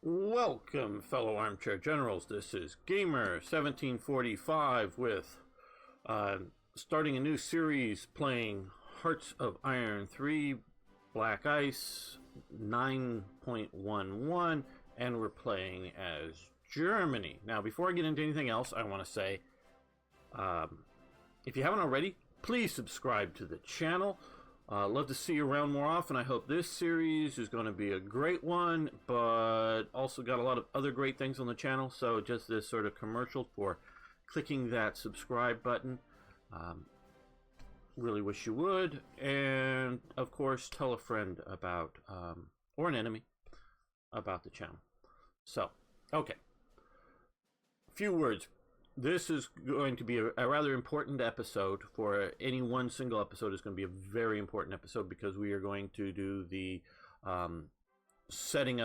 Welcome, fellow armchair generals. This is Gamer 1745 with starting a new series playing Hearts of Iron 3 Black Ice 9.11, and we're playing as Germany. Now, before I get into anything else, I want to say, if you haven't already, please subscribe to the channel. Love to see you around more often. I hope this series is going to be a great one, but also got a lot of other great things on the channel. So just this sort of commercial for clicking that subscribe button. Really wish you would. And of course, tell a friend about, or an enemy, about the channel. So, okay. A few words. This is going to be a rather important episode. For any one single episode is going to be a very important episode, because we are going to do the starting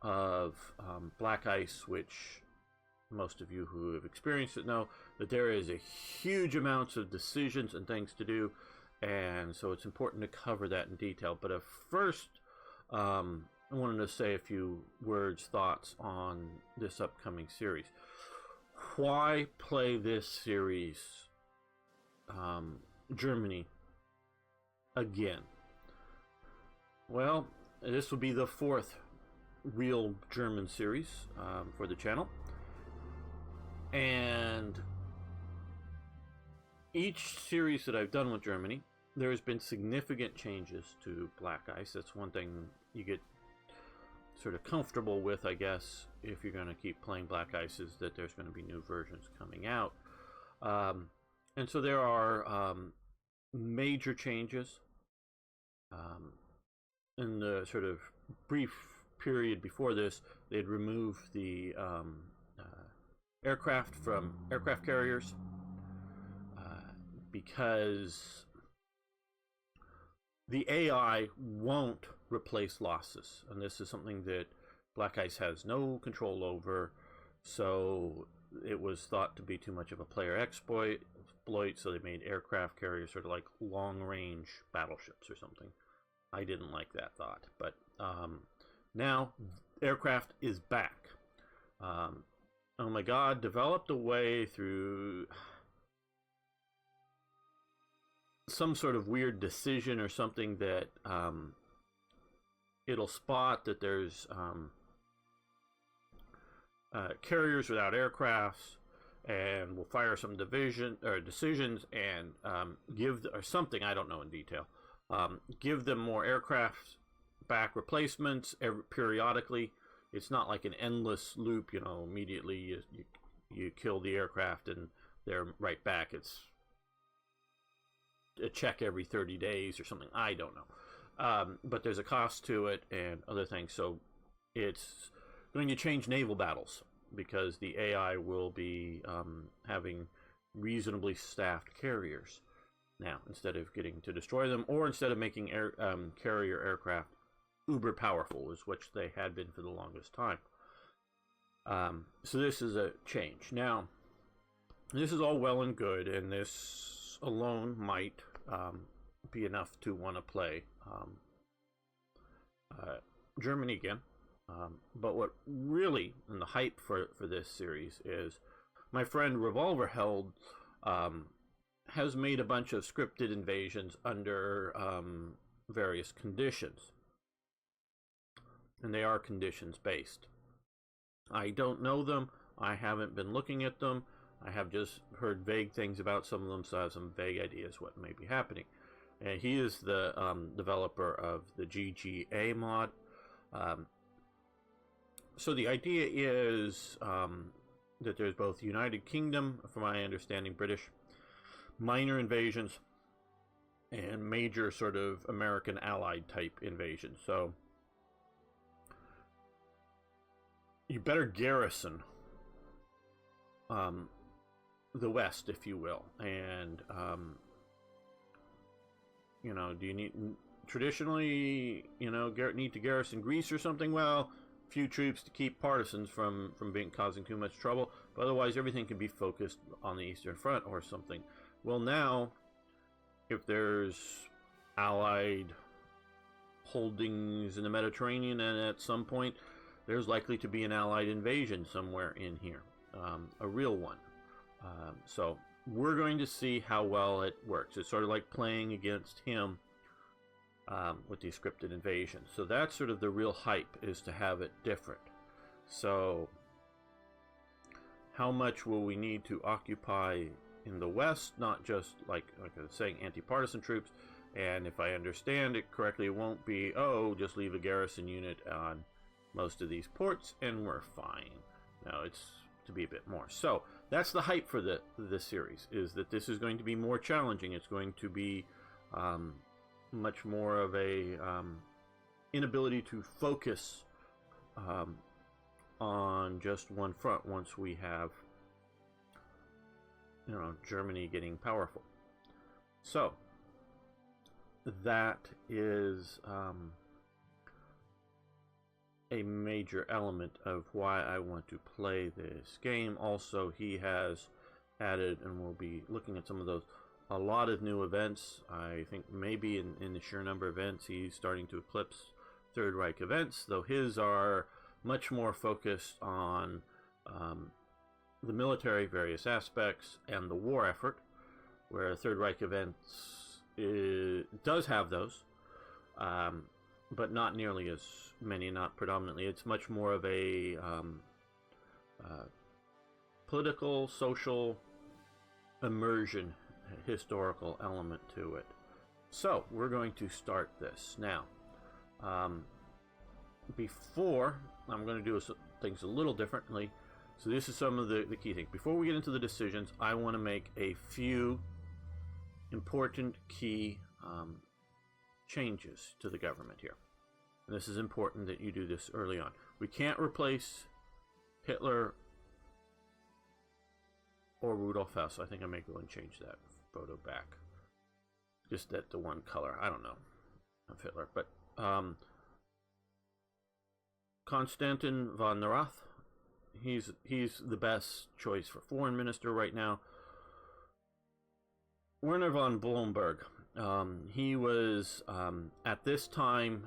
of Black Ice, which most of you who have experienced it know that there is a huge amounts of decisions and things to do, and so it's important to cover that in detail. But first, I wanted to say a few thoughts on this upcoming series. Why play this series, Germany, again? Well, this will be the fourth real German series for the channel. And each series that I've done with Germany, there has been significant changes to Black Ice. That's one thing you get sort of comfortable with, I guess, if you're going to keep playing Black Ice, is that there's going to be new versions coming out. And so there are major changes. In the sort of brief period before this, they'd remove the aircraft from aircraft carriers because the AI won't replace losses, and this is something that Black Ice has no control over. So it was thought to be too much of a player exploit, so they made aircraft carriers sort of like long-range battleships or something. I didn't like that thought, but now aircraft is back. Oh my God, developed a way through some sort of weird decision or something that it'll spot that there's carriers without aircrafts, and will fire some decisions and give or something, I don't know in detail, give them more aircraft back replacements periodically. It's not like an endless loop, you know, immediately you kill the aircraft and they're right back. It's a check every 30 days or something, I don't know. But there's a cost to it and other things. So it's going to change naval battles, because the AI will be having reasonably staffed carriers now, instead of getting to destroy them, or instead of making carrier aircraft uber powerful, is which they had been for the longest time. So this is a change. Now, this is all well and good, and this alone might be enough to want to play Germany again. But what really, and the hype for this series, is my friend revolverheld has made a bunch of scripted invasions under various conditions. And they are conditions based. I don't know them. I haven't been looking at them. I have just heard vague things about some of them, so I have some vague ideas what may be happening. And he is the developer of the GGA mod. So the idea is that there's both United Kingdom, from my understanding, British, minor invasions, and major sort of American allied type invasions. So you better garrison the West, if you will. And you know, do you need, traditionally, you know, need to garrison Greece or something? Well, few troops to keep partisans from causing too much trouble, but otherwise everything can be focused on the Eastern Front or something. Well, now, if there's allied holdings in the Mediterranean, and at some point there's likely to be an Allied invasion somewhere in here, a real one. So we're going to see how well it works. It's sort of like playing against him with these scripted invasions. So that's sort of the real hype, is to have it different. So how much will we need to occupy in the West? Not just, like I was saying, anti-partisan troops. And if I understand it correctly, it won't be, oh, just leave a garrison unit on most of these ports and we're fine. No, it's to be a bit more. So that's the hype for this series, is that this is going to be more challenging. It's going to be much more of a inability to focus on just one front once we have, you know, Germany getting powerful. So that is a major element of why I want to play this game. Also, he has added, and we'll be looking at some of those, a lot of new events. I think maybe in the sheer number of events, he's starting to eclipse Third Reich events, though his are much more focused on the military, various aspects, and the war effort, where Third Reich events does have those, but not nearly as many, not predominantly. It's much more of a political, social, immersion, historical element to it. So we're going to start this now. Before, I'm going to do things a little differently. So this is some of the key things. Before we get into the decisions, I want to make a few important key changes to the government here. And this is important that you do this early on. We can't replace Hitler or Rudolf Hess. I think I may go and change that photo back. Just that the one color, I don't know, of Hitler. But Konstantin von Neurath, he's the best choice for foreign minister right now. Werner von Blomberg, he was at this time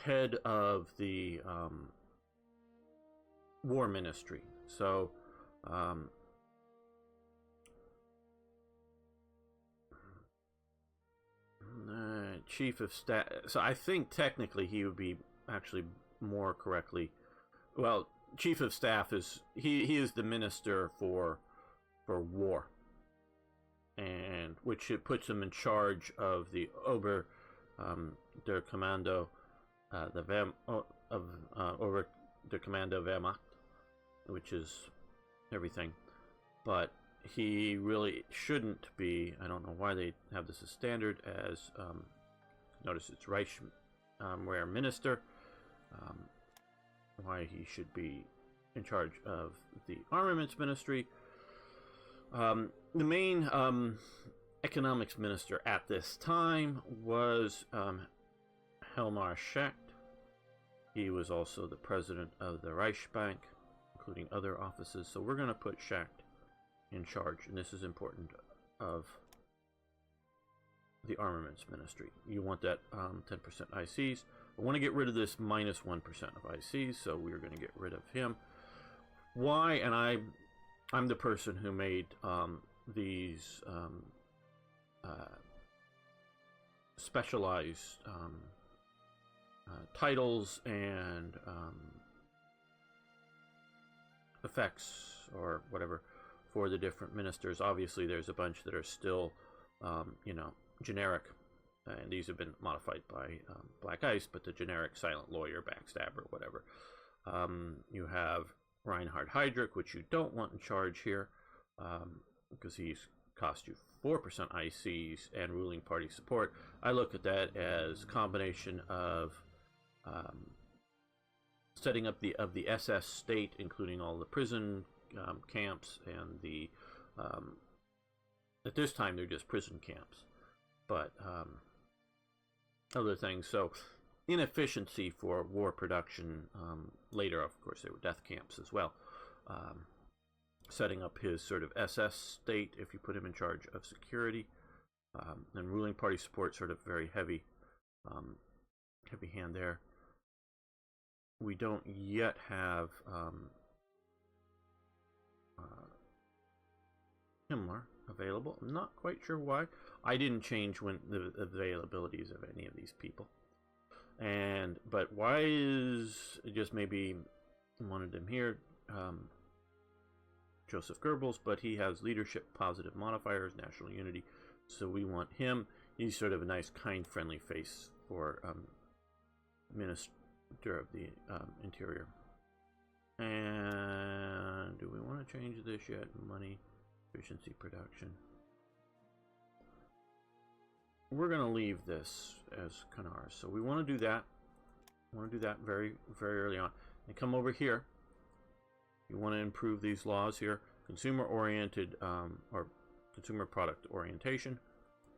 head of the war ministry. So chief of staff. So I think technically he would be actually more correctly, well, chief of staff is he is the minister for war, and which it puts him in charge of the Ober der Kommando, Ober der Kommando Wehrmacht, which is everything. But he really shouldn't be. I don't know why they have this as standard. As notice it's Reich Wehr Minister. Why he should be in charge of the armaments ministry. The main economics minister at this time was Helmar Schacht. He was also the president of the Reichsbank, including other offices. So we're going to put Schacht in charge, and this is important, of the armaments ministry. You want that 10% ICs. I want to get rid of this minus 1% of ICs, so we're going to get rid of him. Why? And I'm the person who made these specialized titles and effects or whatever for the different ministers. Obviously, there's a bunch that are still, generic, and these have been modified by Black Ice, but the generic silent lawyer, backstabber, whatever. You have Reinhard Heydrich, which you don't want in charge here, because he's cost you 4% ICs and ruling party support. I look at that as a combination of setting up the SS state, including all the prison camps and the at this time they're just prison camps, but other things. So inefficiency for war production. Later, of course, there were death camps as well. Setting up his sort of SS state, if you put him in charge of security, and ruling party support, sort of very heavy hand there. we don't yet have Himmler available. I'm not quite sure why. I didn't change when the availabilities of any of these people. But why is just maybe wanted him here? Joseph Goebbels, but he has leadership positive modifiers, national unity, so we want him. He's sort of a nice, kind, friendly face for Minister of the Interior. And do we want to change this yet? Money, efficiency, production. We're going to leave this as Canar, so we want to do that. I want to do that very, very early on. And come over here. You want to improve these laws here. Consumer-oriented or consumer product orientation.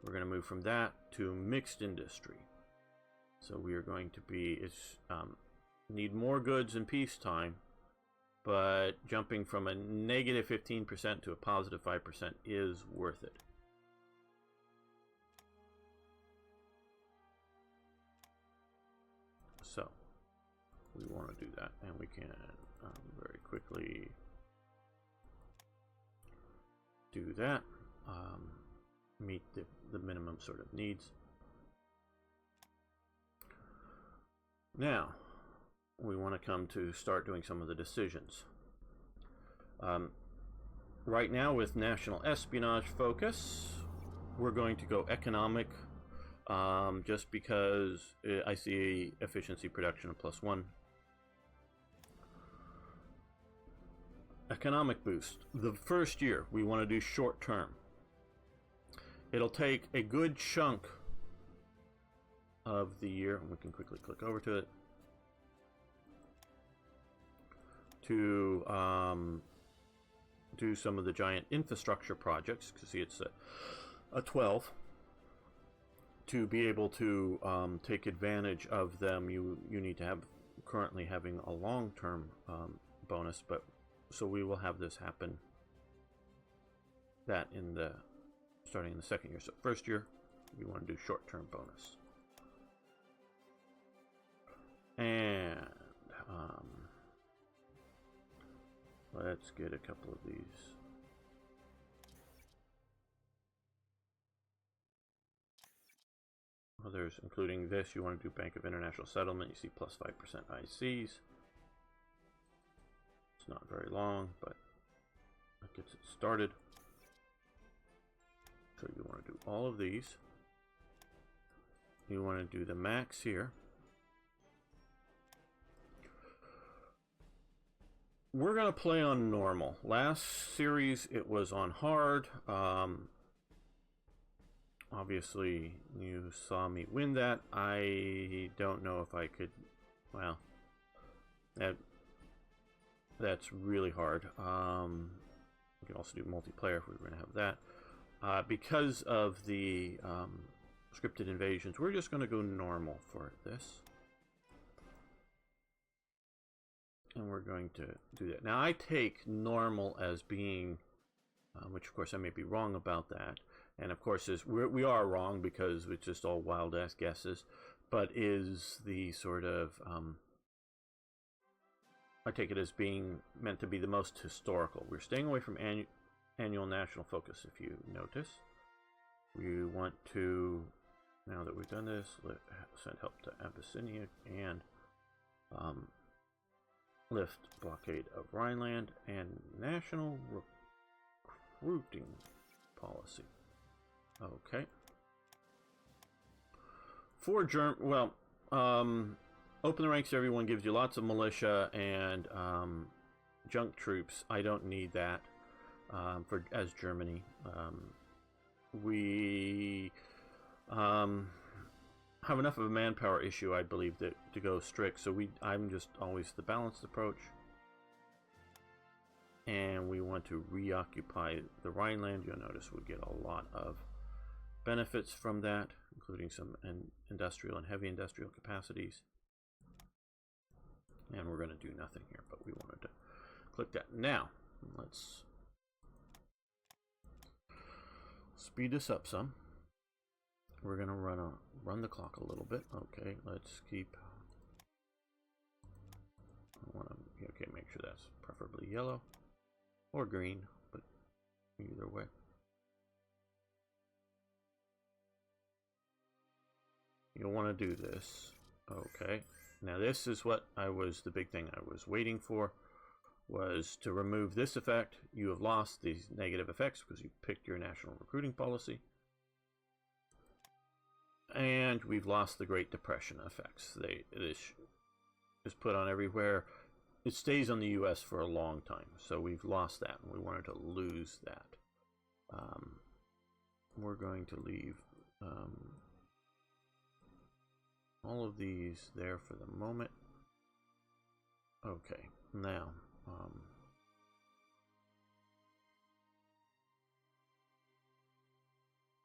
We're going to move from that to mixed industry. So we are going to be, need more goods in peacetime, but jumping from a negative 15% to a positive 5% is worth it. So we want to do that, and we can very quickly do that. Meet the minimum sort of needs. Now we want to come to start doing some of the decisions. Right now, with national espionage focus, we're going to go economic, just because I see efficiency production of +1. Economic boost. The first year, we want to do short term. It'll take a good chunk of the year, and we can quickly click over to it, to do some of the giant infrastructure projects, because see it's a 12. To be able to take advantage of them, you need to have currently having a long-term bonus, but so we will have this happen that in the starting in the second year. So first year we want to do short-term bonus, and let's get a couple of these. Others, including this, you want to do Bank of International Settlement. You see +5% ICs. It's not very long, but it gets it started. So you want to do all of these. You want to do the max here. We're going to play on normal. Last series it was on hard. Obviously you saw me win that. I don't know if I could, well, that's really hard. We can also do multiplayer if we were going to have that. Because of the scripted invasions, we're just going to go normal for this. And we're going to do that. Now I take normal as being, which of course I may be wrong about that. And of course we are wrong because it's just all wild ass guesses. But is the sort of, I take it as being meant to be the most historical. We're staying away from annual national focus, if you notice. We want to, now that we've done this, send help to Abyssinia and lift blockade of Rhineland and national recruiting policy. Okay. For open the ranks. Everyone gives you lots of militia and junk troops. I don't need that as Germany. We have enough of a manpower issue, I believe, to go strict. So I'm just always the balanced approach. And we want to reoccupy the Rhineland. You'll notice we get a lot of benefits from that, including some industrial and heavy industrial capacities. And we're going to do nothing here, but we wanted to click that. Now, let's speed this up some. We're going to run the clock a little bit. Okay, let's keep sure that's preferably yellow or green, but either way. You'll want to do this. Okay. Now this is what the big thing I was waiting for, was to remove this effect. You have lost these negative effects because you picked your national recruiting policy. And we've lost the Great Depression effects. This is put on everywhere. It stays on the US for a long time. So we've lost that, and we wanted to lose that. We're going to leave all of these there for the moment. Okay, now I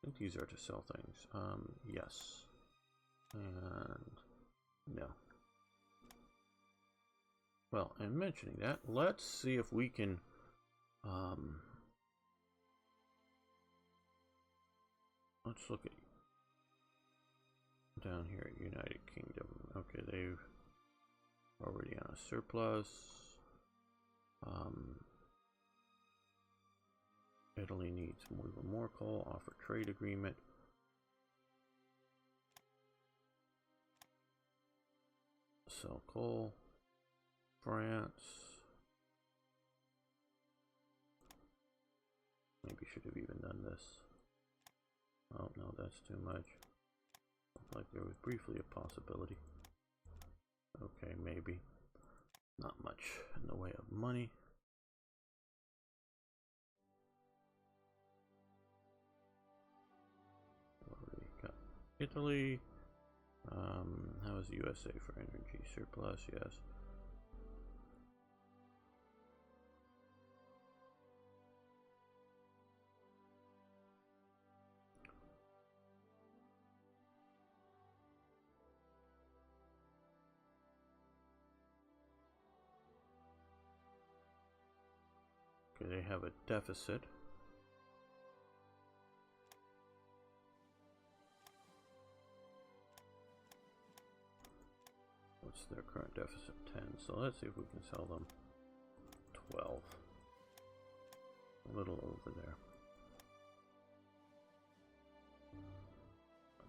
think these are to sell things. Yes. And no. Well, and mentioning that, let's see if we can let's look at down here at United Kingdom. Okay, they've already on a surplus. Italy needs even more coal. Offer trade agreement. Sell coal. France. Maybe should have even done this. Oh no, that's too much. Like there was briefly a possibility. Okay, maybe. Not much in the way of money. We got Italy. How is the USA for energy? Surplus, yes. Okay, they have a deficit. What's their current deficit? 10. So let's see if we can sell them 12. A little over there.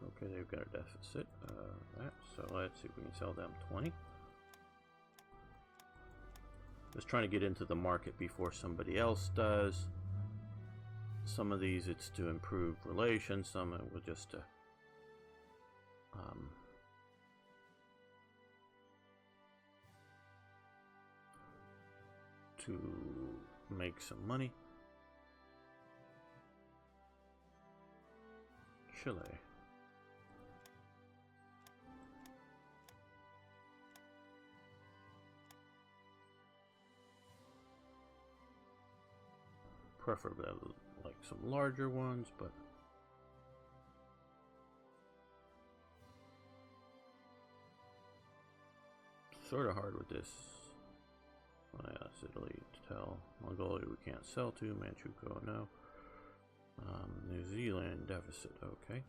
Okay, they've got a deficit of that. So let's see if we can sell them 20. Just trying to get into the market before somebody else does. Some of these it's to improve relations, some it will just to make some money. Chile. Preferably like some larger ones, but sort of hard with this. Oh, yeah, it's Italy to tell. Mongolia we can't sell to. Manchukuo, no. New Zealand deficit, okay.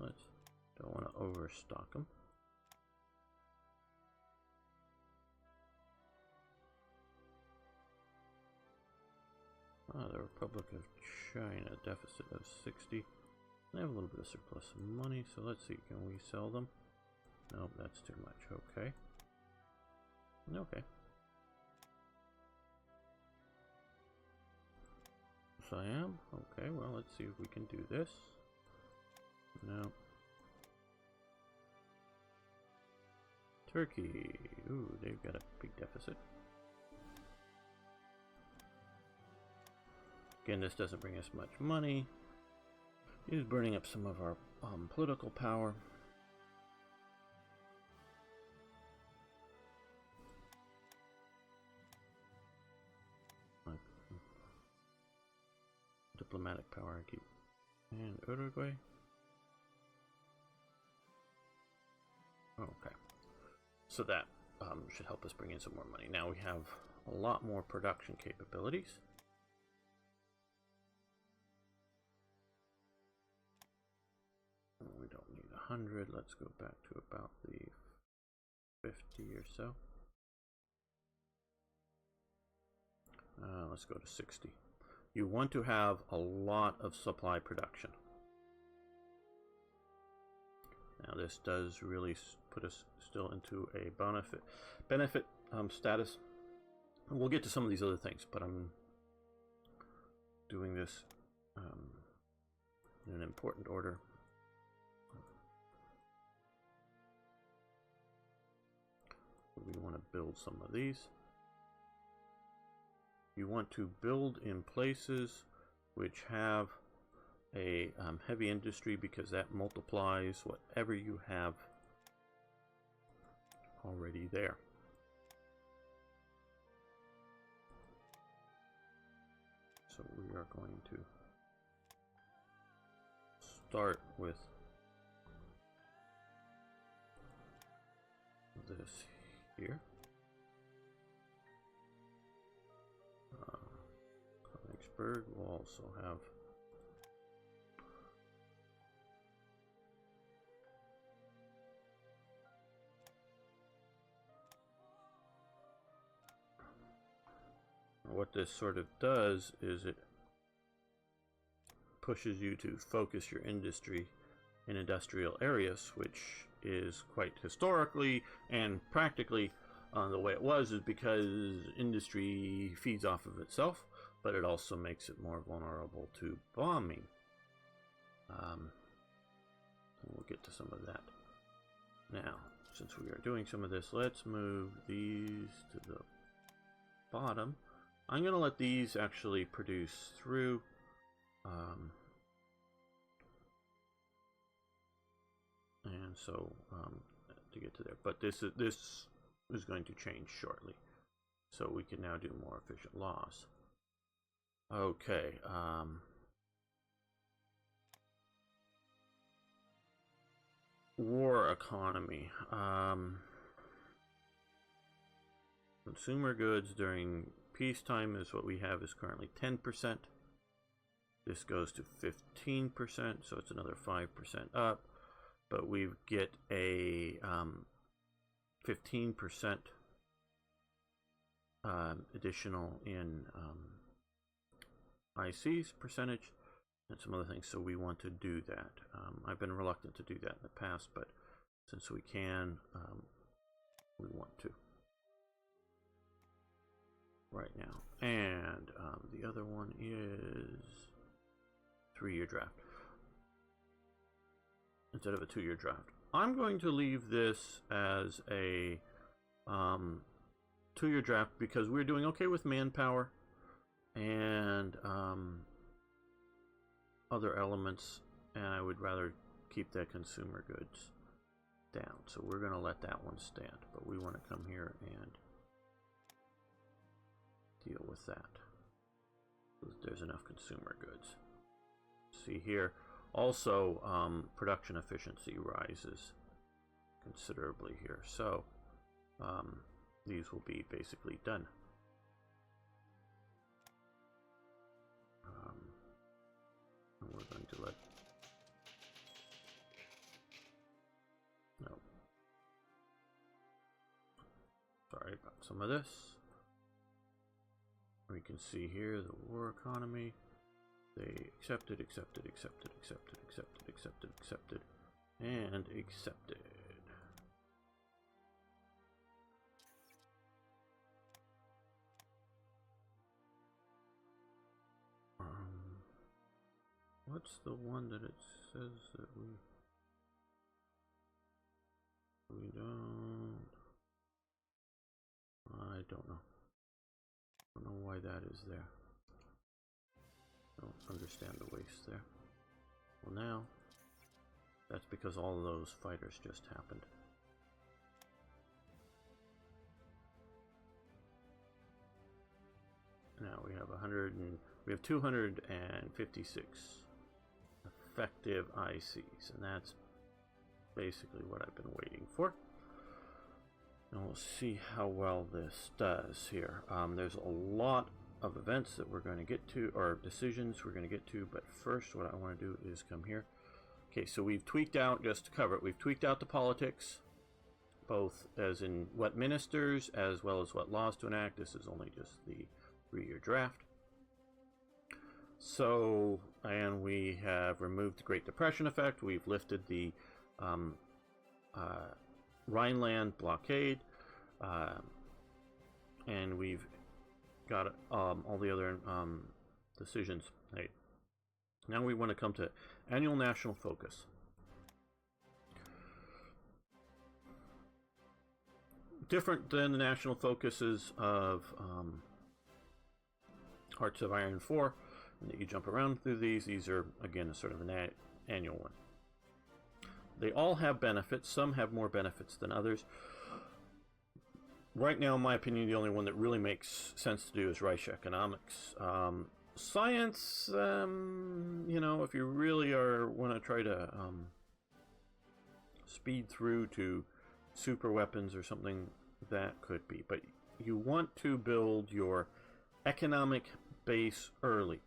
Let's don't want to overstock them. The Republic of China deficit of 60. They have a little bit of surplus of money, so let's see, can we sell them? Nope, that's too much. Okay. Okay. Siam? Okay, well, let's see if we can do this. No. Turkey. Ooh, they've got a big deficit. Again, this doesn't bring us much money. It is burning up some of our political power. Diplomatic power, I keep. And Uruguay. Okay. So that should help us bring in some more money. Now we have a lot more production capabilities. We don't need 100. Let's go back to about the 50 or so. Let's go to 60. You want to have a lot of supply production. Now this does really put us still into a benefit status. And we'll get to some of these other things, but I'm doing this in an important order. We want to build some of these. You want to build in places which have a heavy industry, because that multiplies whatever you have already there. So we are going to start with this here. Königsberg will also have what this sort of does is it pushes you to focus your industry in industrial areas, which is quite historically and practically the way it was, is because industry feeds off of itself, but it also makes it more vulnerable to bombing. We'll get to some of that. Now, since we are doing some of this, let's move these to the bottom. I'm going to let these actually produce through. And so to get to there, but this is going to change shortly, so we can now do more efficient laws. Okay. War economy. Consumer goods during peacetime is what we have, is currently 10%. This goes to 15%, so it's another 5% up. But we get a 15% additional in IC's percentage and some other things, so we want to do that. I've been reluctant to do that in the past, but since we can, we want to right now. And the other one is 3-year draft instead of a 2-year draft. I'm going to leave this as a 2-year draft because we're doing okay with manpower and other elements, and I would rather keep that consumer goods down. So we're going to let that one stand, but we want to come here and deal with that. There's enough consumer goods. See here, also production efficiency rises considerably here. So these will be basically done. And we're going to let sorry about some of this. We can see here the war economy. They accepted, and accepted. What's the one that it says that we don't? I don't know. I don't know why that is there. I don't understand the waste there. Well, now that's because all of those fighters just happened. Now we have 256 effective ICs, and that's basically what I've been waiting for. And we'll see how well this does here. There's a lot of events that we're going to get to, or decisions we're going to get to, but first what I want to do is come here Okay, so we've tweaked out, just to cover it, we've tweaked out the politics, both as in what ministers as well as what laws to enact. This is only just the 3-year draft. So, and we have removed the Great Depression effect. We've lifted the Rhineland blockade, and we've got all the other decisions made. Now we want to come to annual national focus. Different than the national focuses of Hearts of Iron 4, that you jump around through these. These are, again, a sort of an annual one. They all have benefits. Some have more benefits than others. Right now, in my opinion, the only one that really makes sense to do is Reich economics. Science, you know, if you really want to try to speed through to super weapons or something, that could be. But you want to build your economic base early.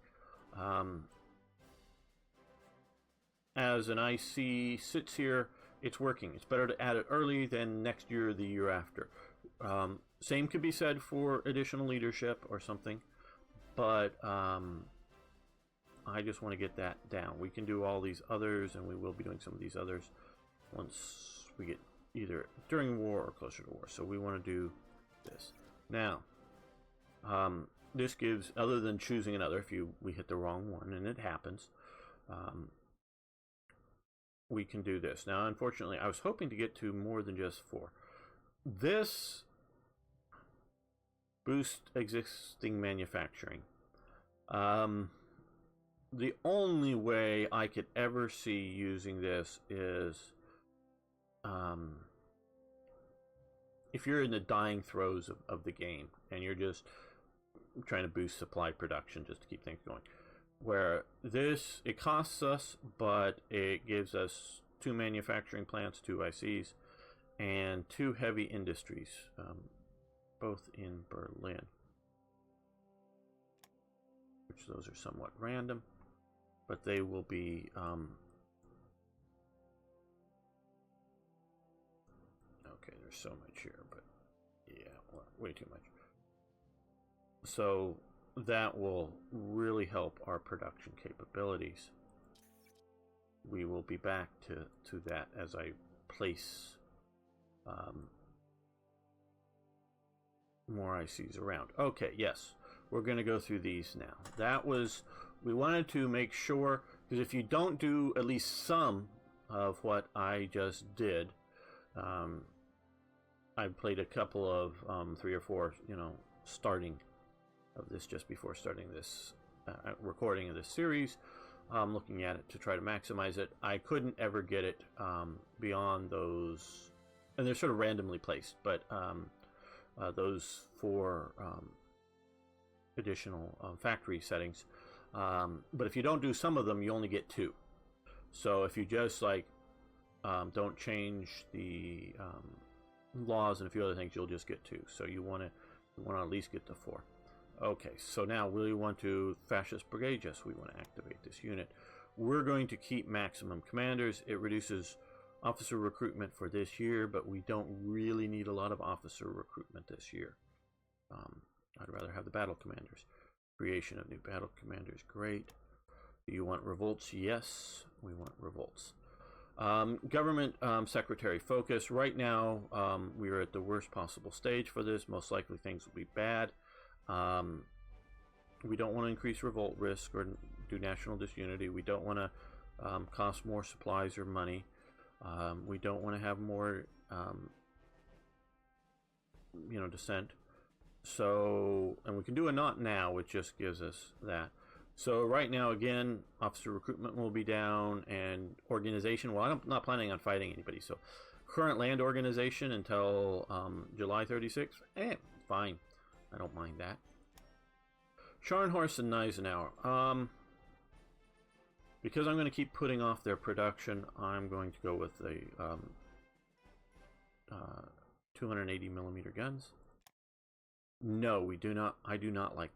As an IC sits here, it's working. It's better to add it early than next year or the year after. Same could be said for additional leadership or something, but I just want to get that down. We can do all these others, and we will be doing some of these others once we get either during war or closer to war. So we want to do this. Now, this gives, other than choosing another, if we hit the wrong one, and it happens, we can do this. Now, unfortunately, I was hoping to get to more than just 4. This boosts existing manufacturing. The only way I could ever see using this is if you're in the dying throes of the game and you're just trying to boost supply production just to keep things going. Where this, it costs us, but it gives us 2 manufacturing plants, 2 ICs, and 2 heavy industries, both in Berlin. Which those are somewhat random, but they will be okay, there's so much here, but yeah, well, way too much. So that will really help our production capabilities. We will be back to that as I place more ICs around. Okay, yes, we're going to go through these now. That was, we wanted to make sure, because if you don't do at least some of what I just did, I played a couple of 3 or 4, you know, starting of this just before starting this recording of this series, looking at it to try to maximize it. I couldn't ever get it beyond those, and they're sort of randomly placed, but those 4 additional factory settings. But if you don't do some of them, you only get 2. So if you just like don't change the laws and a few other things, you'll just get 2. So you want to at least get to 4. Okay, so now we want to Fascist Brigade. Yes, we want to activate this unit. We're going to keep maximum commanders. It reduces officer recruitment for this year, but we don't really need a lot of officer recruitment this year. I'd rather have the battle commanders. Creation of new battle commanders, great. Do you want revolts? Yes, we want revolts. Government secretary focus. Right now, we are at the worst possible stage for this. Most likely things will be bad. We don't want to increase revolt risk or do national disunity. We don't want to cost more supplies or money. We don't want to have more, you know, dissent. So, and we can do a not now, which just gives us that. So right now, again, officer recruitment will be down, and organization, well, I'm not planning on fighting anybody. So current land organization until July 36th, fine. I don't mind that. Scharnhorst and Gneisenau. Because I'm going to keep putting off their production, I'm going to go with the 280 millimeter guns. No, we do not. I do not like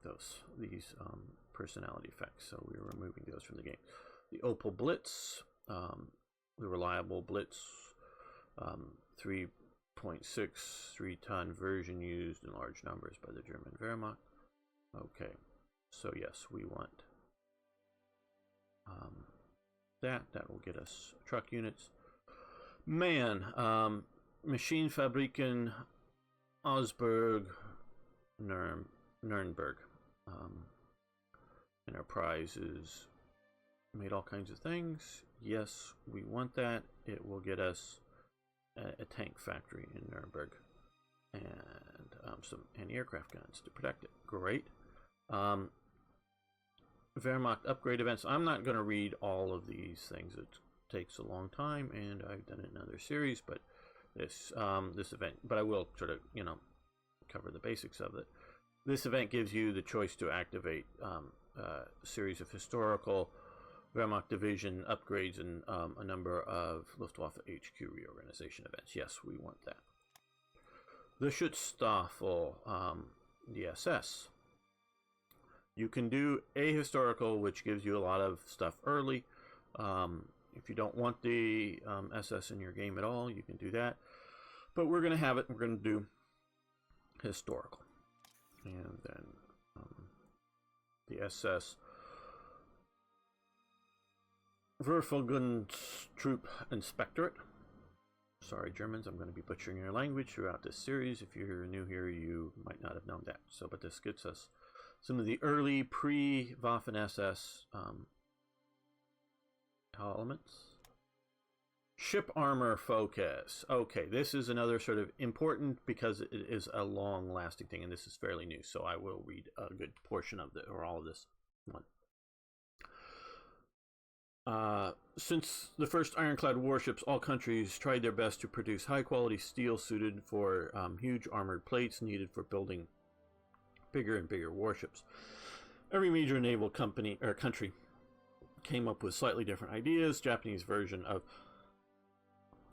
these personality effects, so we're removing those from the game. The Opel Blitz. the reliable Blitz 3.6 3-ton version used in large numbers by the German Wehrmacht. Okay, so yes, we want that will get us truck units. Man, Maschinenfabriken Augsburg, Nuremberg. Enterprises made all kinds of things. Yes, we want that. It will get us a tank factory in Nuremberg and some anti-aircraft guns to protect it. Great. Wehrmacht upgrade events. I'm not going to read all of these things. It takes a long time, and I've done it in another series. But this event, but I will sort of cover the basics of it. This event gives you the choice to activate a series of historical Wehrmacht division upgrades and a number of Luftwaffe HQ reorganization events. Yes, we want that. The Schutzstaffel, the SS. You can do a historical, which gives you a lot of stuff early. If you don't want the SS in your game at all, you can do that. But we're going to have it. We're going to do historical. And then the SS Verfolgungstroop Inspectorate. Sorry, Germans, I'm going to be butchering your language throughout this series. If you're new here, you might not have known that. So, but this gets us some of the early pre-Waffen-SS elements. Ship armor focus. Okay, this is another sort of important because it is a long-lasting thing, and this is fairly new. So I will read a good portion of or all of this one. Since the first ironclad warships, all countries tried their best to produce high-quality steel suited for huge armored plates needed for building bigger and bigger warships. Every major naval company or country came up with slightly different ideas. Japanese version of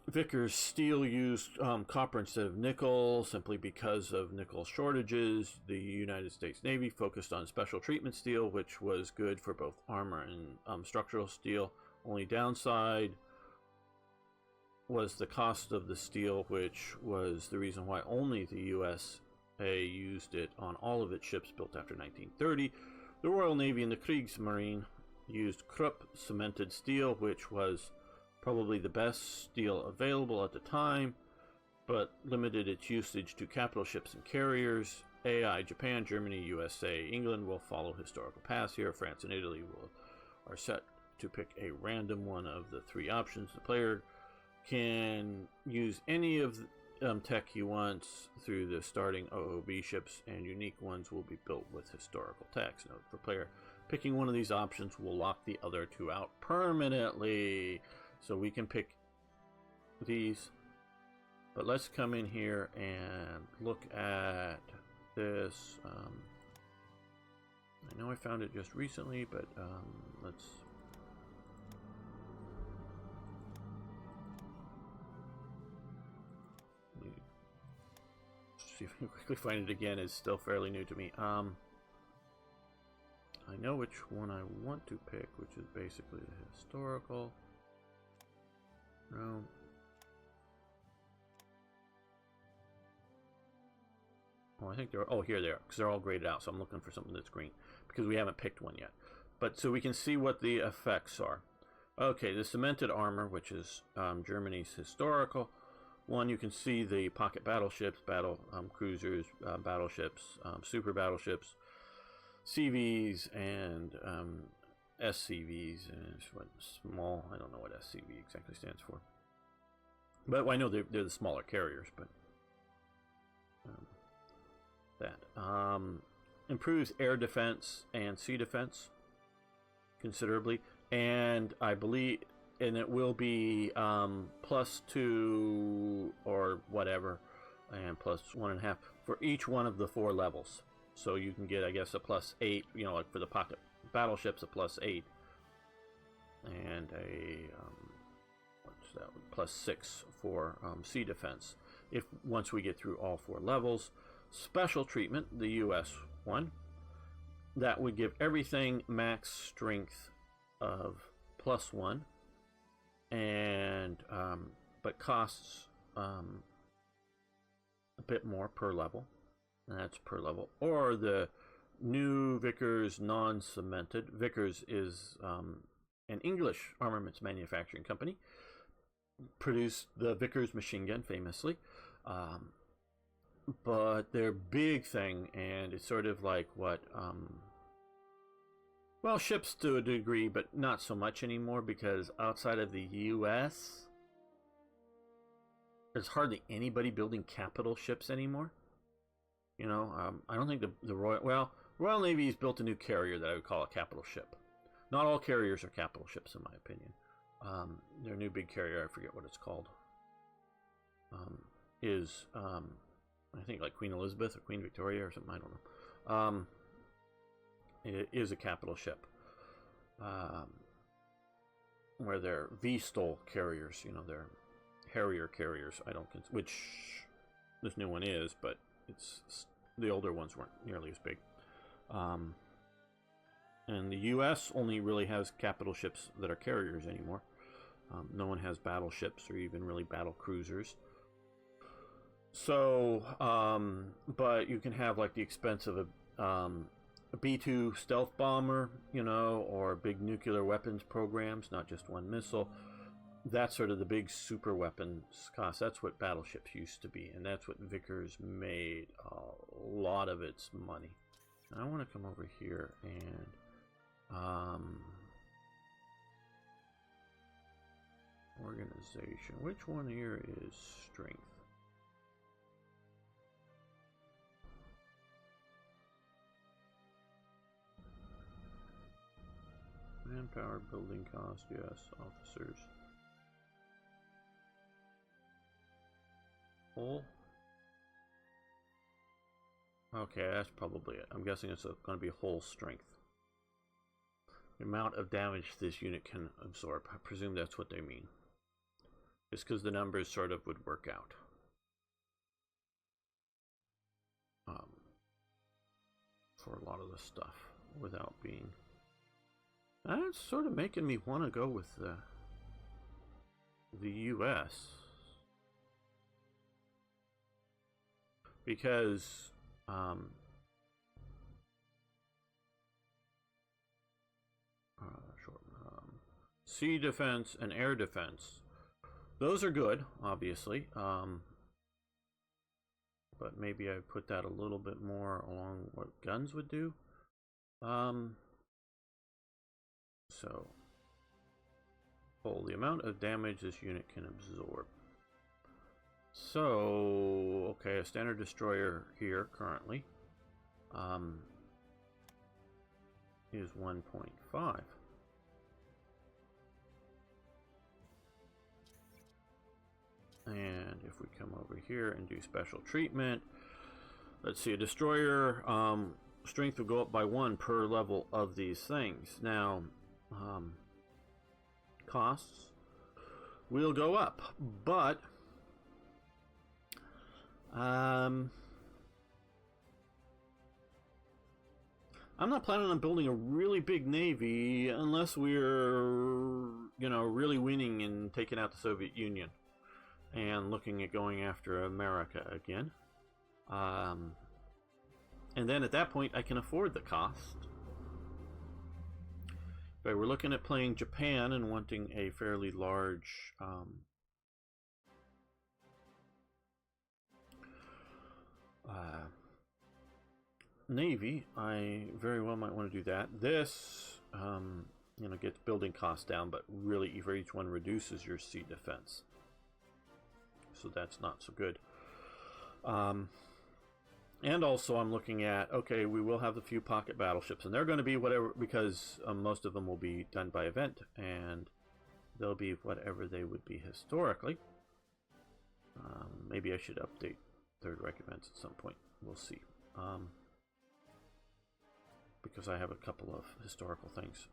Vickers steel used copper instead of nickel simply because of nickel shortages. The United States Navy focused on special treatment steel, which was good for both armor and structural steel. Only downside was the cost of the steel, which was the reason why only the USA used it on all of its ships built after 1930. The Royal Navy and the Kriegsmarine used Krupp cemented steel, which was probably the best steel available at the time, but limited its usage to capital ships and carriers. AI, Japan, Germany, USA, England will follow historical paths here. France and Italy are set to pick a random one of the three options. The player can use any of the tech he wants through the starting OOB ships, and unique ones will be built with historical techs. Note for player picking one of these options will lock the other two out permanently. So we can pick these, but let's come in here and look at this. I know I found it just recently, but let's see if I can quickly find it again. It's still fairly new to me. I know which one I want to pick, which is basically the historical. No. Oh, I think they're. Oh, here they are, because they're all graded out. So I'm looking for something that's green because we haven't picked one yet. But so we can see what the effects are. Okay, the cemented armor, which is Germany's historical one. You can see the pocket battleships, battle cruisers, battleships, super battleships, CVs, and SCVs, and what small, I don't know what SCV exactly stands for, but I know they're the smaller carriers. But that improves air defense and sea defense considerably, and I believe, and it will be +2 or whatever, and +1.5 for each one of the 4 levels. So you can get, I guess, a +8, like for the pocket battleships, a +8, and a what's that, +6 for sea defense. If once we get through all 4 levels. Special treatment, the US one, that would give everything max strength of +1, and but costs a bit more per level, and that's per level. Or the new Vickers non-cemented. Vickers is an English armaments manufacturing company. Produced the Vickers machine gun famously. But their big thing, and it's sort of like what, well, ships to a degree, but not so much anymore, because outside of the US, there's hardly anybody building capital ships anymore. You know, I don't think the Royal Navy's built a new carrier that I would call a capital ship. Not all carriers are capital ships, in my opinion. Their new big carrier, I forget what it's called, is I think like Queen Elizabeth or Queen Victoria or something, I don't know. It is a capital ship. Where they're V-STOL carriers, you know, they're Harrier carriers. Which this new one is, but the older ones weren't nearly as big. And the U.S. only really has capital ships that are carriers anymore. No one has battleships or even really battle cruisers. So, but you can have like the expense of a B-2 stealth bomber, you know, or big nuclear weapons programs, not just one missile. That's sort of the big super weapons cost. That's what battleships used to be, and that's what Vickers made a lot of its money. Now, I want to come over here and organization. Which one here is strength? Manpower, building cost, yes. Officers. Hull. Okay, that's probably it. I'm guessing it's going to be hull strength. The amount of damage this unit can absorb. I presume that's what they mean. Just because the numbers sort of would work out. For a lot of the stuff without being... That's sort of making me want to go with the US. Because sea defense and air defense, those are good, obviously. But maybe I put that a little bit more along what guns would do. So, the amount of damage this unit can absorb. So, okay, a standard destroyer here currently is 1.5. And if we come over here and do special treatment, let's see, a destroyer strength will go up by 1 per level of these things. Now, costs will go up, but I'm not planning on building a really big navy unless we're, you know, really winning and taking out the Soviet Union and looking at going after America again. And then at that point I can afford the cost. But we're looking at playing Japan and wanting a fairly large navy. I very well might want to do that. This, you know, gets building costs down, but really for each one reduces your sea defense. So that's not so good. And also I'm looking at, okay, we will have a few pocket battleships, and they're going to be whatever, because most of them will be done by event, and they'll be whatever they would be historically. Maybe I should update Third Reich events at some point. We'll see. Because I have a couple of historical things.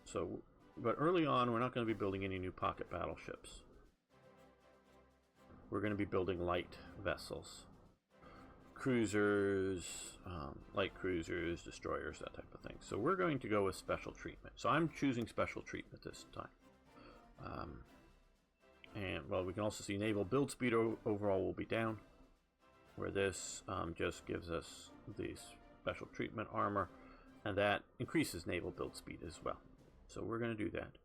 So, but early on, we're not going to be building any new pocket battleships. We're going to be building light vessels. Cruisers, light cruisers, destroyers, that type of thing. So we're going to go with special treatment. So I'm choosing special treatment this time. well, we can also see naval build speed overall will be down, where this just gives us the special treatment armor, and that increases naval build speed as well. So we're going to do that,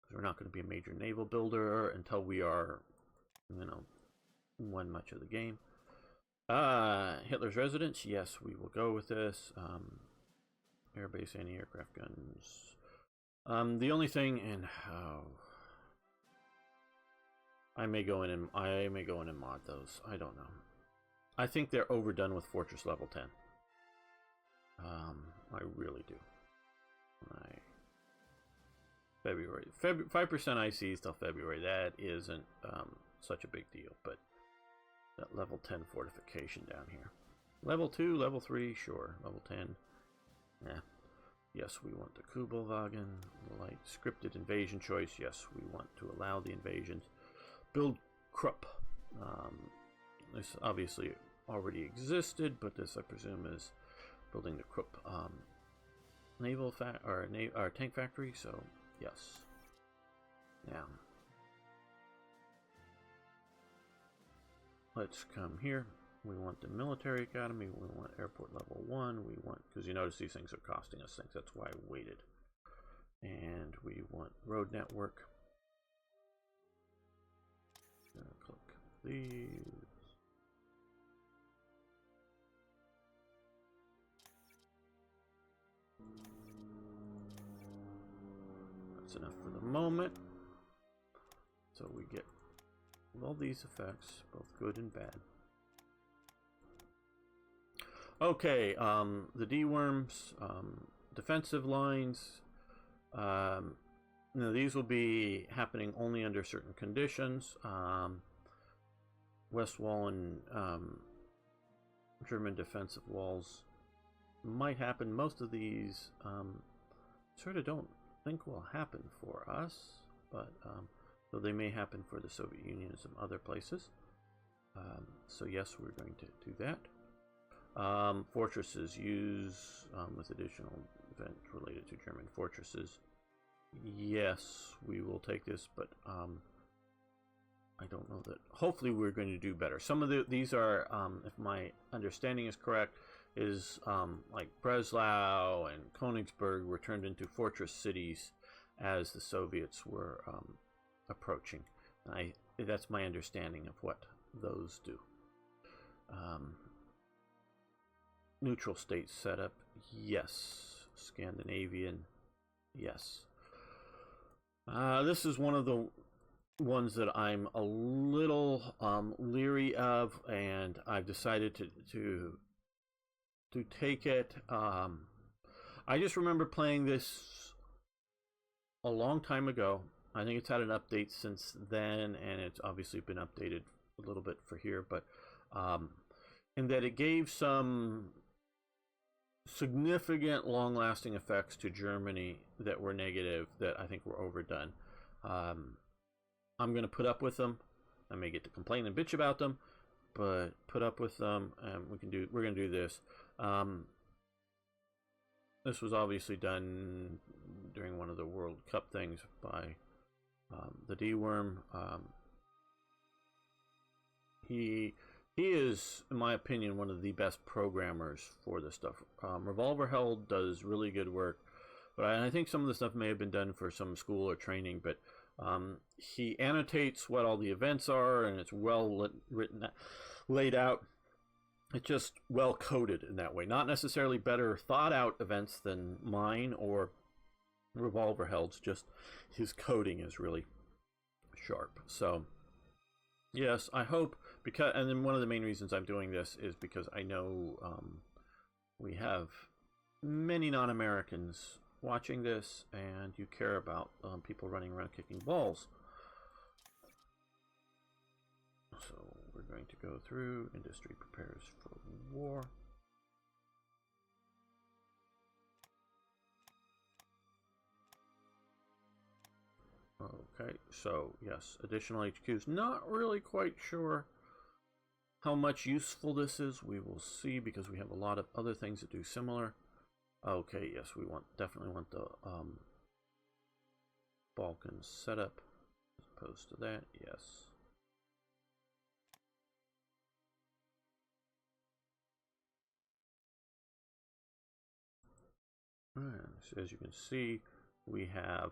because we're not going to be a major naval builder until we are, you know, won much of the game. Hitler's residence, yes, we will go with this. Airbase anti-aircraft guns. The only thing, and I may go in and mod those. I don't know. I think they're overdone with Fortress level 10. I really do. February 5% ICs till February. That isn't such a big deal, but that level 10 fortification down here. Level 2, level 3, sure. Level 10, yeah. Yes, we want the Kubelwagen, the light scripted invasion choice. Yes, we want to allow the invasions. Build Krupp. This obviously already existed, but this I presume is building the Krupp naval or tank factory. So yes. Now let's come here. We want the military academy. We want airport level 1. We want, because you notice these things are costing us things. That's why I waited. And we want road network. Click these. That's enough for the moment. So we get all these effects, both good and bad. Okay, the D-worms, defensive lines. These will be happening only under certain conditions. West wall and German defensive walls might happen. Most of these sort of don't think will happen for us, but though they may happen for the Soviet Union and some other places. So yes, we're going to do that. Fortresses use with additional event related to German fortresses. Yes, we will take this, but I don't know that. Hopefully, we're going to do better. Some of these are, if my understanding is correct, is like Breslau and Königsberg were turned into fortress cities as the Soviets were approaching. That's my understanding of what those do. Neutral state setup, yes. Scandinavian, yes. This is one of the ones that I'm a little leery of, and I've decided to take it. I just remember playing this a long time ago. I think it's had an update since then, and it's obviously been updated a little bit for here, but in that it gave some significant long-lasting effects to Germany that were negative, that I think were overdone. I'm going to put up with them. I may get to complain and bitch about them, but put up with them, and we're going to do this. This was obviously done during one of the World Cup things by the D-Worm. He is, in my opinion, one of the best programmers for this stuff. Revolverheld does really good work, but I think some of the stuff may have been done for some school or training, but he annotates what all the events are, and it's well written, laid out. It's just well coded in that way. Not necessarily better thought out events than mine or Revolverheld's, just his coding is really sharp. So yes, I hope, because, and then one of the main reasons I'm doing this is because I know we have many non-Americans watching this, and you care about people running around kicking balls. So we're going to go through industry prepares for war. Okay, so yes, additional HQs. Not really quite sure how much useful this is. We will see, because we have a lot of other things that do similar. Okay, yes, we definitely want the Balkan setup. opposed to that? Yes. And so as you can see, we have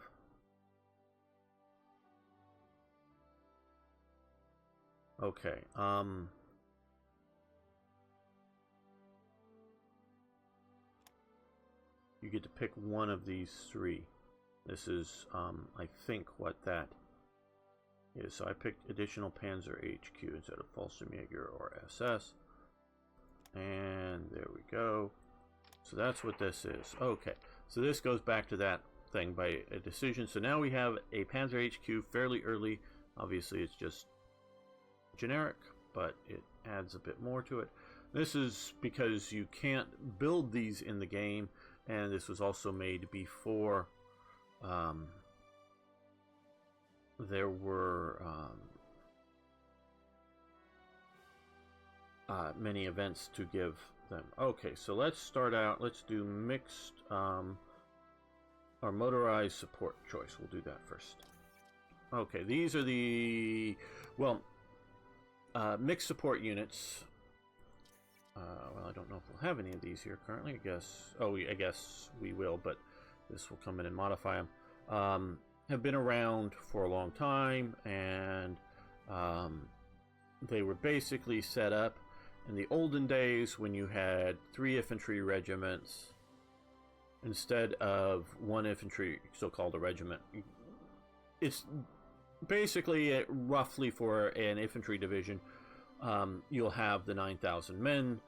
okay. You get to pick one of these three. This is, I think, what that is. So I picked additional Panzer HQ instead of Fallschirmjäger or SS. And there we go. So that's what this is. Okay, so this goes back to that thing by a decision. So now we have a Panzer HQ fairly early. Obviously, it's just generic, but it adds a bit more to it. This is because you can't build these in the game, and this was also made before there were many events to give them. Okay, so let's start out. Let's do mixed or motorized support choice. We'll do that first. Okay, these are the mixed support units. Well, I don't know if we'll have any of these here currently. I guess. Oh, I guess we will, but this will come in and modify them. Have been around for a long time, and they were basically set up in the olden days when you had 3 infantry regiments instead of 1 infantry, so-called a regiment. It's basically roughly for an infantry division. You'll have the 9,000 men.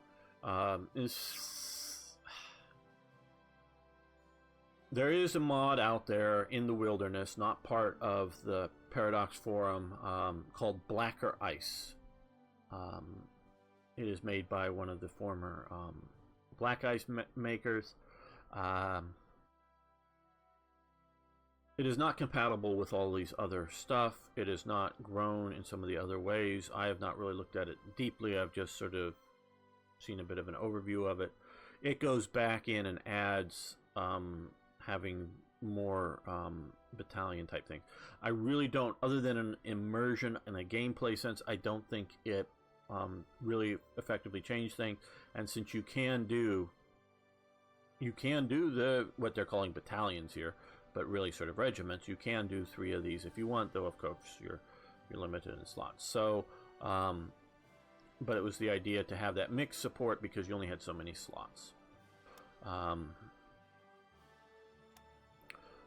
There is a mod out there in the wilderness, not part of the Paradox Forum, called Blacker Ice. It is made by one of the former Black Ice makers. It is not compatible with all these other stuff. It is not grown in some of the other ways. I have not really looked at it deeply. I've just sort of seen a bit of an overview of it. It goes back in and adds having more battalion type things. I really don't, other than an immersion and a gameplay sense, I don't think it really effectively changed things. And since you can do the what they're calling battalions here, but really sort of regiments, you can do 3 of these if you want, though of course you're limited in slots. So but it was the idea to have that mixed support because you only had so many slots.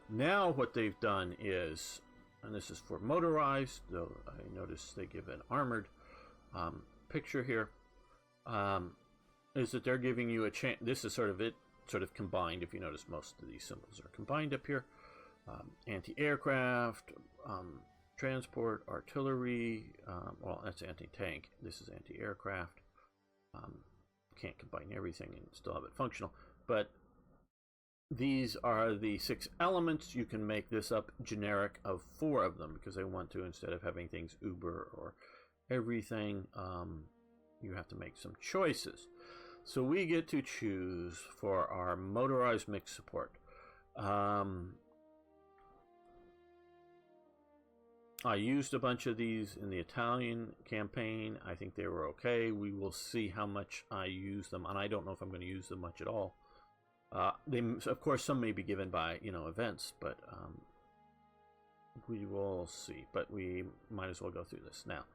Now what they've done is, and this is for motorized, though I notice they give an armored picture here, is that they're giving you a chance. This is sort of combined. If you notice, most of these symbols are combined up here. Anti-aircraft, transport, artillery, well, that's anti-tank. This is anti-aircraft. Can't combine everything and still have it functional, but these are the 6 elements. You can make this up generic of 4 of them because they want to, instead of having things uber or everything, you have to make some choices. So we get to choose for our motorized mixed support. I used a bunch of these in the Italian campaign. I think they were okay. We will see how much I use them, and I don't know if I'm going to use them much at all. They, of course, some may be given by events, but we will see. But we might as well go through this now.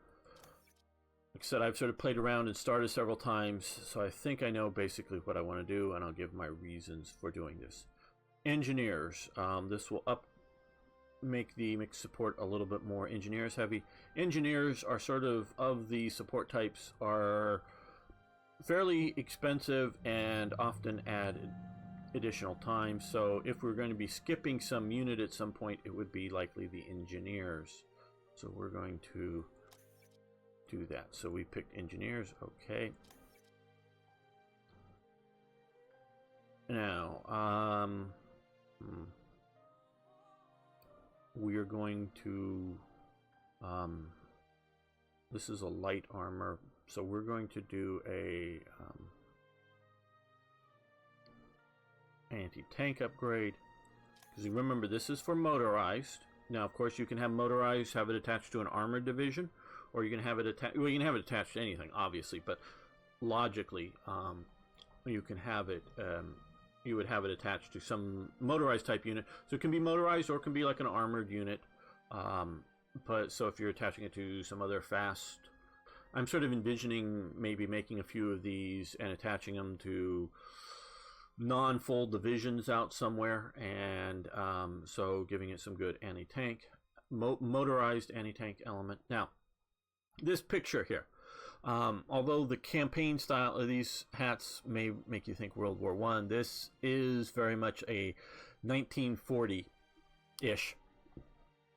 Like I said, I've sort of played around and started several times, so I think I know basically what I want to do, and I'll give my reasons for doing this. Engineers. This will make the mixed support a little bit more engineers heavy. Engineers are sort of the support types, are fairly expensive and often add additional time. So if we're going to be skipping some unit at some point, it would be likely the engineers. So we're going to do that. So we picked engineers. Okay. Now, we are going to, this is a light armor, so we're going to do a anti-tank upgrade, because you remember this is for motorized, Now, of course, you can have motorized, have it attached to an armored division, or you can have it attached. Well, you can have it attached to anything, obviously, but logically, you can have it. You would have it attached to some motorized type unit. So it can be motorized, or it can be like an armored unit. But so if you're attaching it to some other fast, I'm sort of envisioning maybe making a few of these and attaching them to non-fold divisions out somewhere, and so giving it some good anti-tank, motorized anti-tank element. Now, this picture here, although the campaign style of these hats may make you think World War I, this is very much a 1940-ish,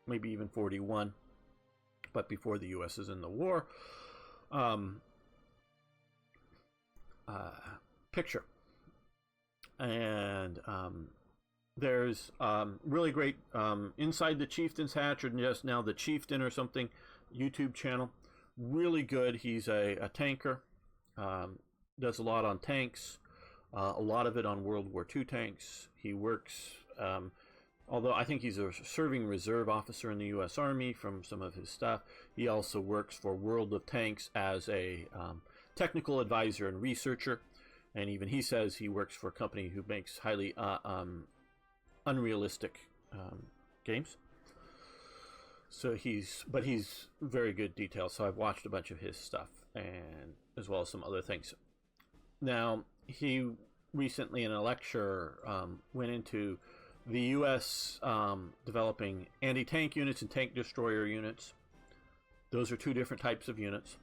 maybe even 41, but before the U.S. is in the war, picture. And there's really great Inside the Chieftain's Hatch, or just now the Chieftain or something, YouTube channel. Really good. He's a tanker, does a lot on tanks, a lot of it on World War II tanks. He works, although I think he's a serving reserve officer in the U.S. Army from some of his stuff. He also works for World of Tanks as a technical advisor and researcher. And even he says he works for a company who makes highly unrealistic games. So he's very good detail. So I've watched a bunch of his stuff, and as well as some other things. Now, he recently in a lecture went into the U.S. Developing anti-tank units and tank destroyer units. Those are two different types of units.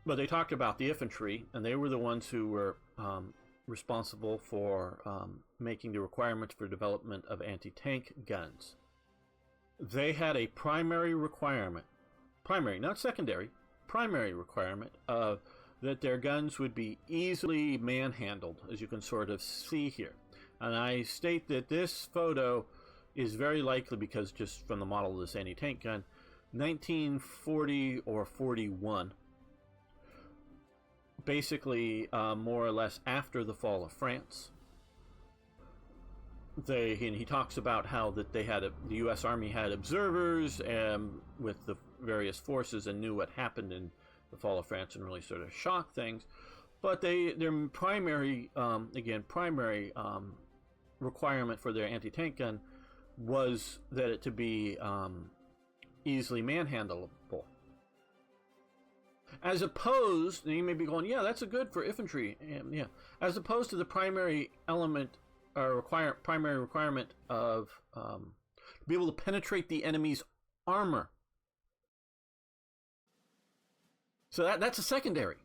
But they talked about the infantry, and they were the ones who were responsible for making the requirements for development of anti-tank guns. They had a primary requirement, not secondary, primary requirement of that their guns would be easily manhandled, as you can sort of see here. And I state that this photo is very likely, because just from the model of this anti-tank gun, 1940 or 41. Basically, more or less after the fall of France. He talks about how that the U.S. Army had observers with the various forces and knew what happened in the fall of France and really sort of shocked things. But their primary requirement for their anti-tank gun was that it to be easily manhandleable. As opposed, you may be going, yeah, that's a good for infantry. Yeah, as opposed to the primary element or primary requirement of to be able to penetrate the enemy's armor. So that's a secondary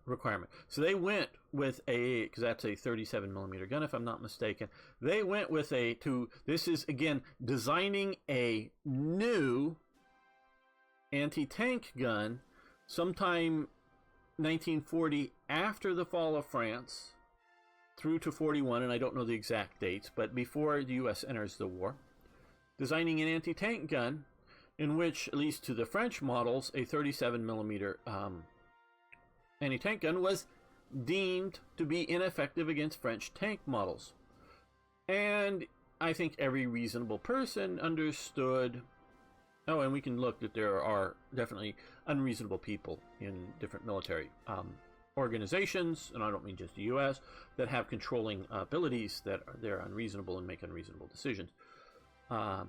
requirement. So they went with because that's a 37 millimeter gun, if I'm not mistaken. They went with this is again designing a new anti-tank gun sometime 1940 after the fall of France through to 41, and I don't know the exact dates, but before the U.S. enters the war, designing an anti-tank gun in which, at least to the French models, a 37 millimeter anti-tank gun was deemed to be ineffective against French tank models. And I think every reasonable person understood. Oh, and we can look that there are definitely unreasonable people in different military organizations, and I don't mean just the U.S., that have controlling abilities that they're unreasonable and make unreasonable decisions. But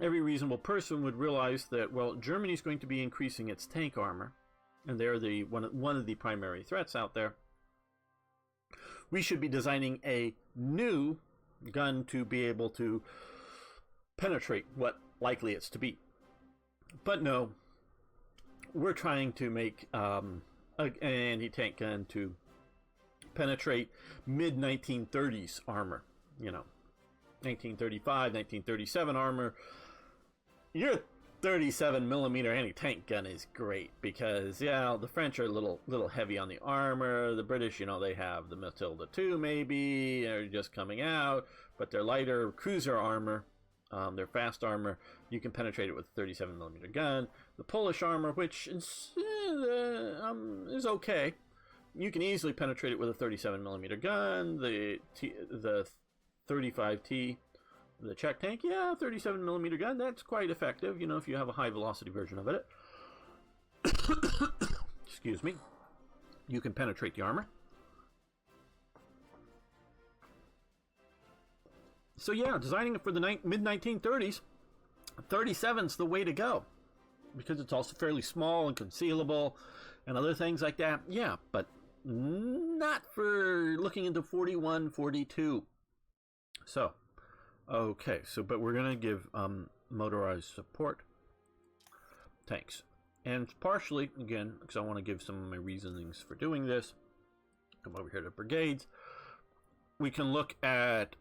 every reasonable person would realize that, well, Germany's going to be increasing its tank armor, and they're one of the primary threats out there. We should be designing a new gun to be able to penetrate what likely it's to be. But no, we're trying to make an anti-tank gun to penetrate mid-1930s armor. 1935, 1937 armor. Your 37 millimeter anti-tank gun is great because, yeah, the French are a little heavy on the armor. The British, they have the Matilda II maybe, they're just coming out, but their lighter cruiser armor, their fast armor, you can penetrate it with a 37 millimeter gun. The Polish armor, which is okay, you can easily penetrate it with a 37mm gun. The 35T, the check tank, yeah, 37mm gun, that's quite effective, you know, if you have a high velocity version of it. Excuse me. You can penetrate the armor. So yeah, designing it for the mid-1930s, 37's the way to go, because it's also fairly small and concealable and other things like that. Yeah, but not for looking into 41, 42. So, okay, so but we're going to give motorized support tanks. And partially, again, because I want to give some of my reasonings for doing this, come over here to brigades. We can look at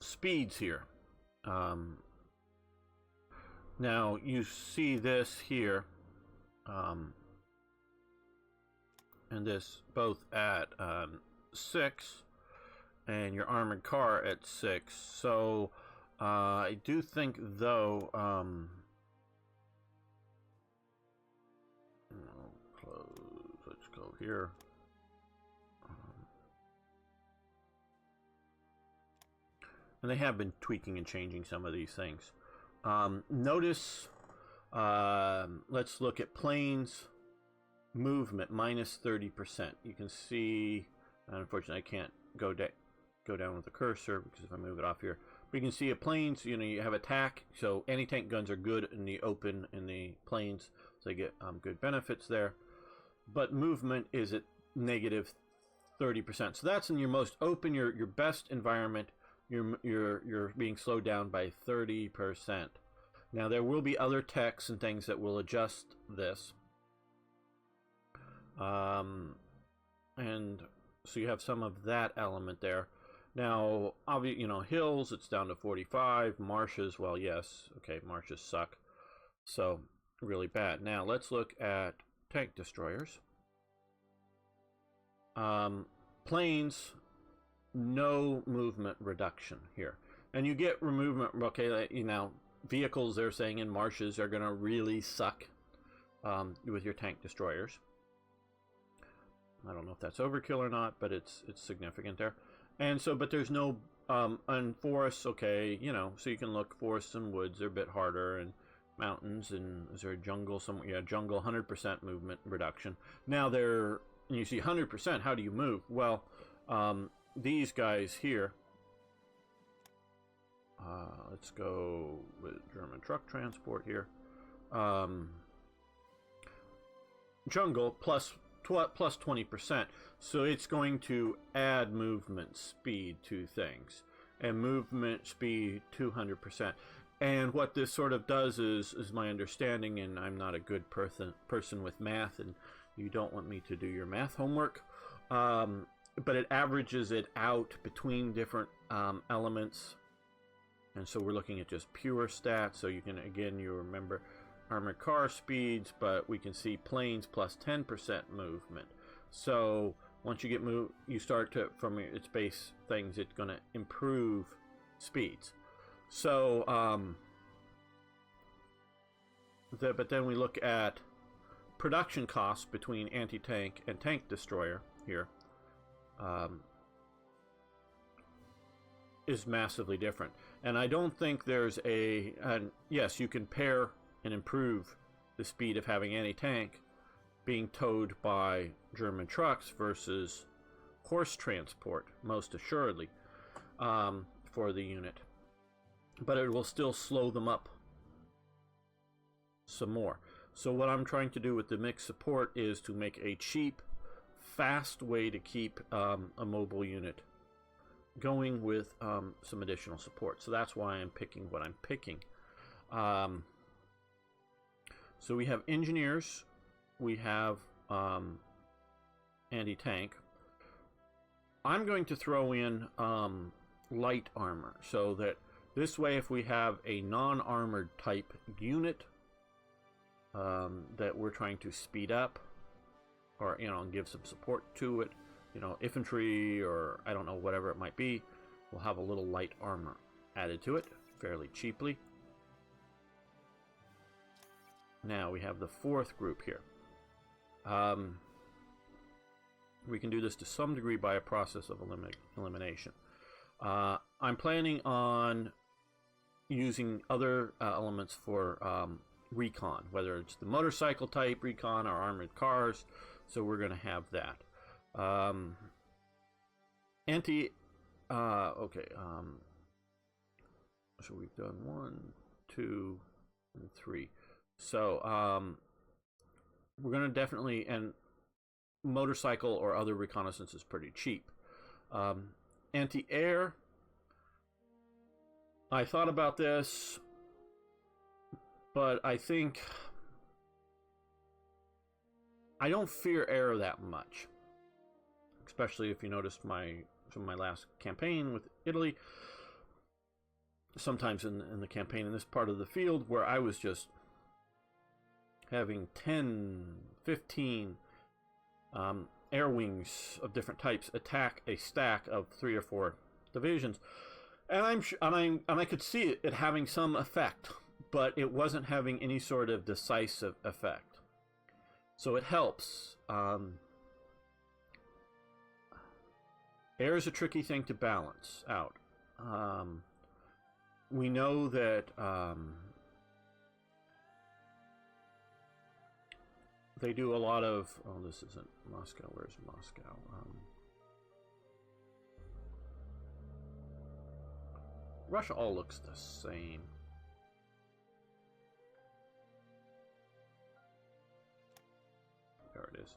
speeds here. Now, you see this here, and this both at 6, and your armored car at 6. So, I do think, though, close, let's go here. And they have been tweaking and changing some of these things. Notice, let's look at planes movement, minus 30%. You can see, unfortunately I can't go down with the cursor, because if I move it off here, but you can see a planes, you know, you have attack, so anti-tank guns are good in the open in the planes, so they get good benefits there. But movement is at negative 30%. So that's in your most open, your best environment. You're being slowed down by 30%. Now there will be other techs and things that will adjust this, and so you have some of that element there. Now, obviously, you know, hills, it's down to 45. Marshes, well, yes, okay, marshes suck, so really bad. Now let's look at tank destroyers. Planes. No movement reduction here, and you get movement. Okay, you know, vehicles they're saying in marshes are going to really suck with your tank destroyers. I don't know if that's overkill or not, but it's significant there. And so, but there's no on forests. Okay, you know, so you can look forests and woods are a bit harder, and mountains, and is there a jungle somewhere? Yeah, jungle, 100% movement reduction. Now there, you see 100%. How do you move? Well, these guys here, let's go with German truck transport here. Jungle plus 20%, so it's going to add movement speed to things, and movement speed 200%. And what this sort of does is my understanding, and I'm not a good person with math, and you don't want me to do your math homework, but it averages it out between different elements. And so we're looking at just pure stats. So you can, again, you remember armored car speeds, but we can see planes plus 10% movement. So once you get you start to, from its base things, it's going to improve speeds. So, but then we look at production costs between anti-tank and tank destroyer here. Is massively different, and I don't think there's and yes, you can pair and improve the speed of having anti-tank being towed by German trucks versus horse transport, most assuredly, for the unit, but it will still slow them up some more. So what I'm trying to do with the mixed support is to make a cheap, fast way to keep a mobile unit going with some additional support. So that's why I'm picking what I'm picking. So we have engineers, we have anti-tank. I'm going to throw in light armor, so that this way, if we have a non-armored type unit that we're trying to speed up, or, you know, and give some support to it, you know, infantry, or I don't know, whatever it might be, we'll have a little light armor added to it fairly cheaply. Now we have the fourth group here. We can do this to some degree by a process of elimination. I'm planning on using other elements for recon, whether it's the motorcycle type recon or armored cars. So we're going to have that. Okay. So we've done 1, 2, and 3. So we're going to definitely, and motorcycle or other reconnaissance is pretty cheap. Anti-air, I thought about this, but I think I don't fear air that much, especially if you noticed from my last campaign with Italy. Sometimes in the campaign in this part of the field where I was just having 10, 15 air wings of different types attack a stack of 3 or 4 divisions, and I could see it having some effect, but it wasn't having any sort of decisive effect. So it helps. Air is a tricky thing to balance out. We know that they do a lot of... Oh, this isn't Moscow. Where's Moscow? Russia all looks the same. There it is.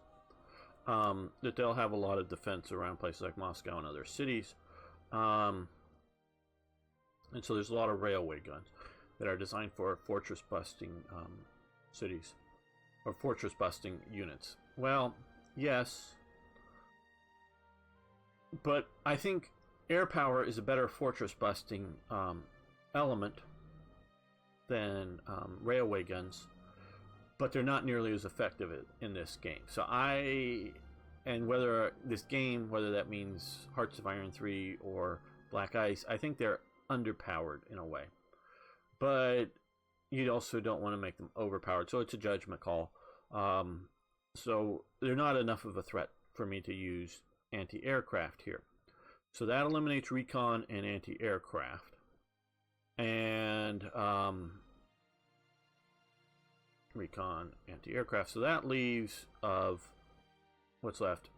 That they'll have a lot of defense around places like Moscow and other cities. And so there's a lot of railway guns that are designed for fortress busting cities, or fortress busting units. Well, yes, but I think air power is a better fortress busting element than railway guns, but they're not nearly as effective in this game. So whether this game, whether that means Hearts of Iron 3 or Black Ice, I think they're underpowered in a way, but you also don't want to make them overpowered, so it's a judgment call. So they're not enough of a threat for me to use anti-aircraft here, so that eliminates recon and anti-aircraft, and recon, anti-aircraft, so that leaves of what's left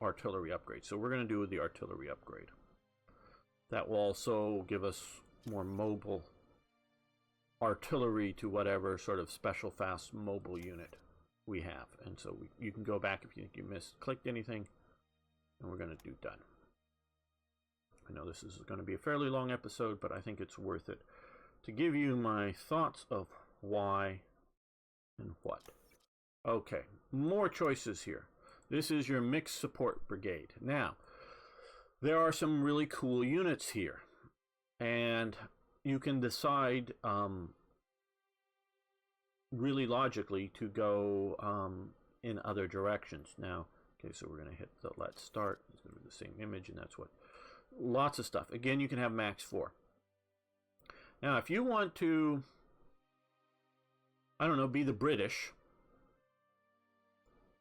artillery upgrade. So we're going to do the artillery upgrade. That will also give us more mobile artillery to whatever sort of special fast mobile unit we have. And so you can go back if you think you clicked anything, and we're going to do done. I know this is going to be a fairly long episode, but I think it's worth it to give you my thoughts of why and what. Okay, more choices here. This is your mixed support brigade. Now, there are some really cool units here, and you can decide really logically to go in other directions. Now, okay, so we're going to hit the let's start. It's going to be the same image, and that's what... Lots of stuff. Again, you can have max 4. Now, if you want to, I don't know, be the British,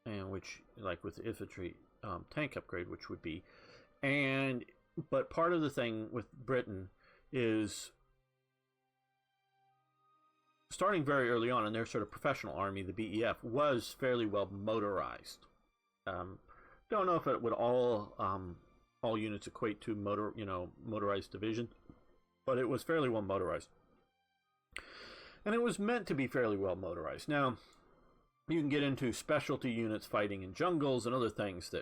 and which, like with the infantry tank upgrade, which would be... But part of the thing with Britain is starting very early on in their sort of professional army, the BEF was fairly well motorized. Don't know if it would all units equate to motorized division, but it was fairly well motorized, and it was meant to be fairly well motorized. Now, you can get into specialty units fighting in jungles and other things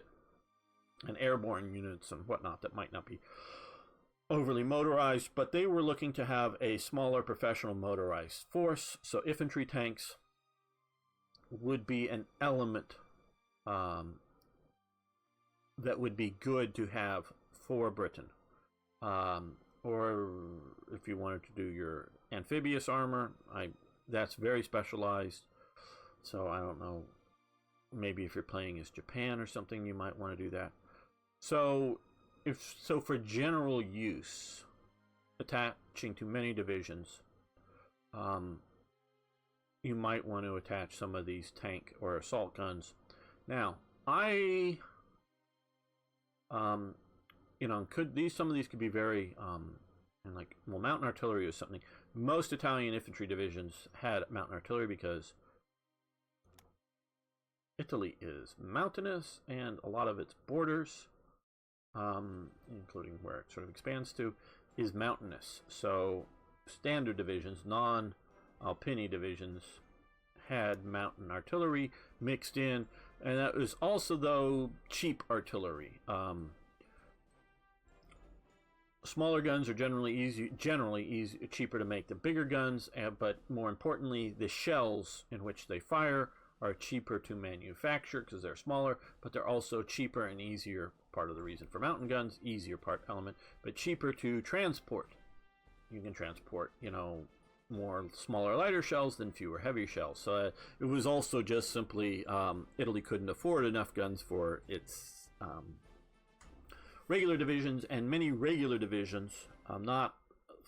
and airborne units and whatnot that might not be overly motorized, but they were looking to have a smaller professional motorized force, so infantry tanks would be an element that would be good to have for Britain. Or if you wanted to do your amphibious armor, that's very specialized, so I don't know, maybe if you're playing as Japan or something, you might want to do that. So for general use, attaching to many divisions, you might want to attach some of these tank or assault guns. Now, I You know, some of these could be very, and like, well, mountain artillery is something. Most Italian infantry divisions had mountain artillery because Italy is mountainous, and a lot of its borders, including where it sort of expands to, is mountainous. So standard divisions, non-Alpini divisions, had mountain artillery mixed in, and that was also, though, cheap artillery. Smaller guns are generally cheaper to make than bigger guns, but more importantly, the shells in which they fire are cheaper to manufacture because they're smaller, but they're also cheaper and easier. Part of the reason for mountain guns, easier part element, but cheaper to transport. You can transport, you know, more smaller, lighter shells than fewer heavy shells. So it was also just simply Italy couldn't afford enough guns for its regular divisions, and many regular divisions, not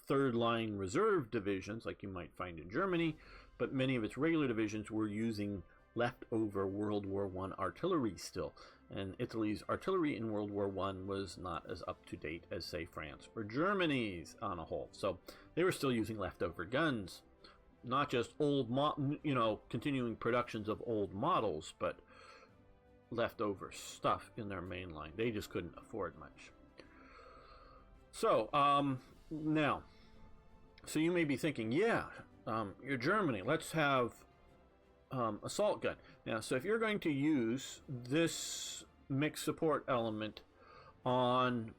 third line reserve divisions like you might find in Germany, but many of its regular divisions were using leftover World War I artillery still. And Italy's artillery in World War I was not as up to date as, say, France or Germany's on a whole. So they were still using leftover guns, not just old, continuing productions of old models, but leftover stuff in their main line. They just couldn't afford much. So now, so you may be thinking, yeah, you're Germany, let's have assault gun. Now, so if you're going to use this mixed support element on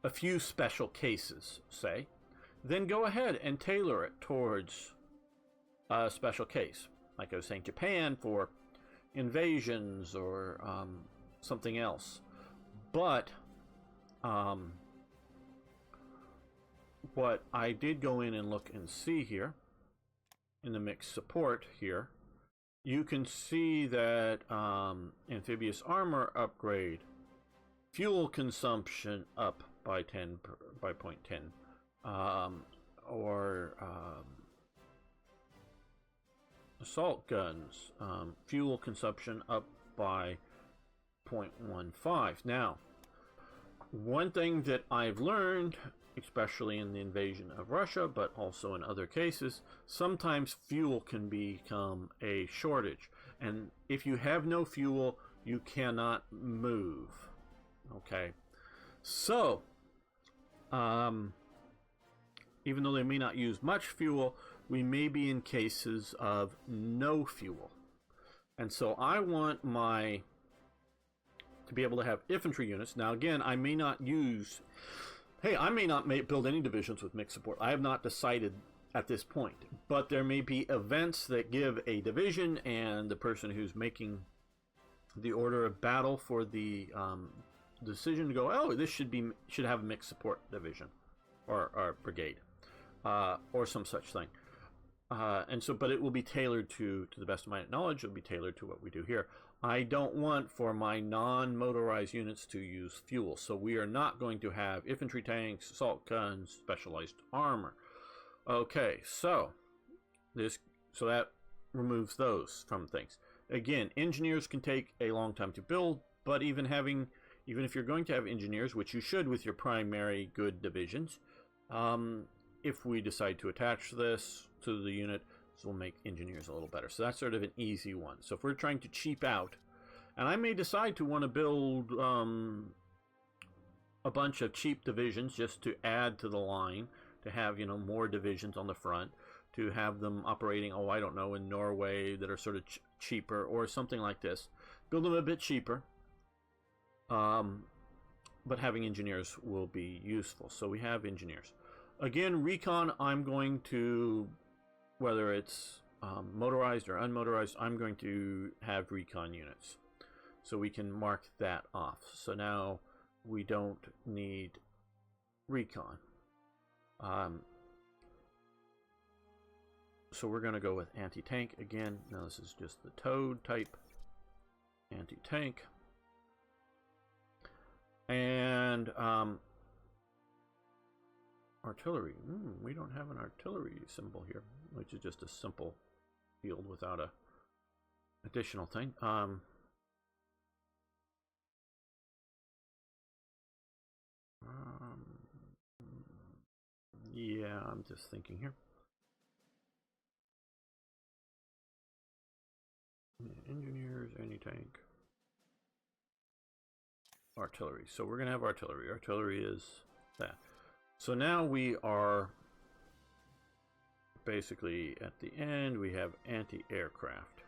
a few special cases, say, then go ahead and tailor it towards a special case. Like I was saying, Japan for invasions or something else. But what I did go in and look and see here in the mixed support here, you can see that amphibious armor upgrade, fuel consumption up by 0.10, or assault guns, fuel consumption up by 0.15. Now, one thing that I've learned, especially in the invasion of Russia, but also in other cases, sometimes fuel can become a shortage. And if you have no fuel, you cannot move. Okay? So, even though they may not use much fuel, we may be in cases of no fuel. And so I want to be able to have infantry units. Now again, I may not build any divisions with mixed support. I have not decided at this point. But there may be events that give a division, and the person who's making the order of battle for the decision to go, oh, this should have a mixed support division or brigade or some such thing. And so, but it will be tailored to the best of my knowledge. It will be tailored to what we do here. I don't want for my non-motorized units to use fuel, so we are not going to have infantry tanks, assault guns, specialized armor. Okay, so that removes those from things. Again, engineers can take a long time to build, but even if you're going to have engineers, which you should with your primary good divisions, if we decide to attach this to the unit, this will make engineers a little better. So that's sort of an easy one. So if we're trying to cheap out, and I may decide to want to build a bunch of cheap divisions just to add to the line, to have, more divisions on the front, to have them operating, I don't know, in Norway that are sort of cheaper or something like this. Build them a bit cheaper, but having engineers will be useful. So we have engineers. Again, recon, I'm going to, whether it's motorized or unmotorized, I'm going to have recon units. So we can mark that off. So now we don't need recon. So we're going to go with anti-tank again. Now this is just the towed type anti-tank. And artillery. We don't have an artillery symbol here, which is just a simple field without a additional thing. Yeah, I'm just thinking here. Engineers, anti-tank. Artillery. So we're going to have artillery. Artillery is that. So now we are basically at the end. We have anti-aircraft.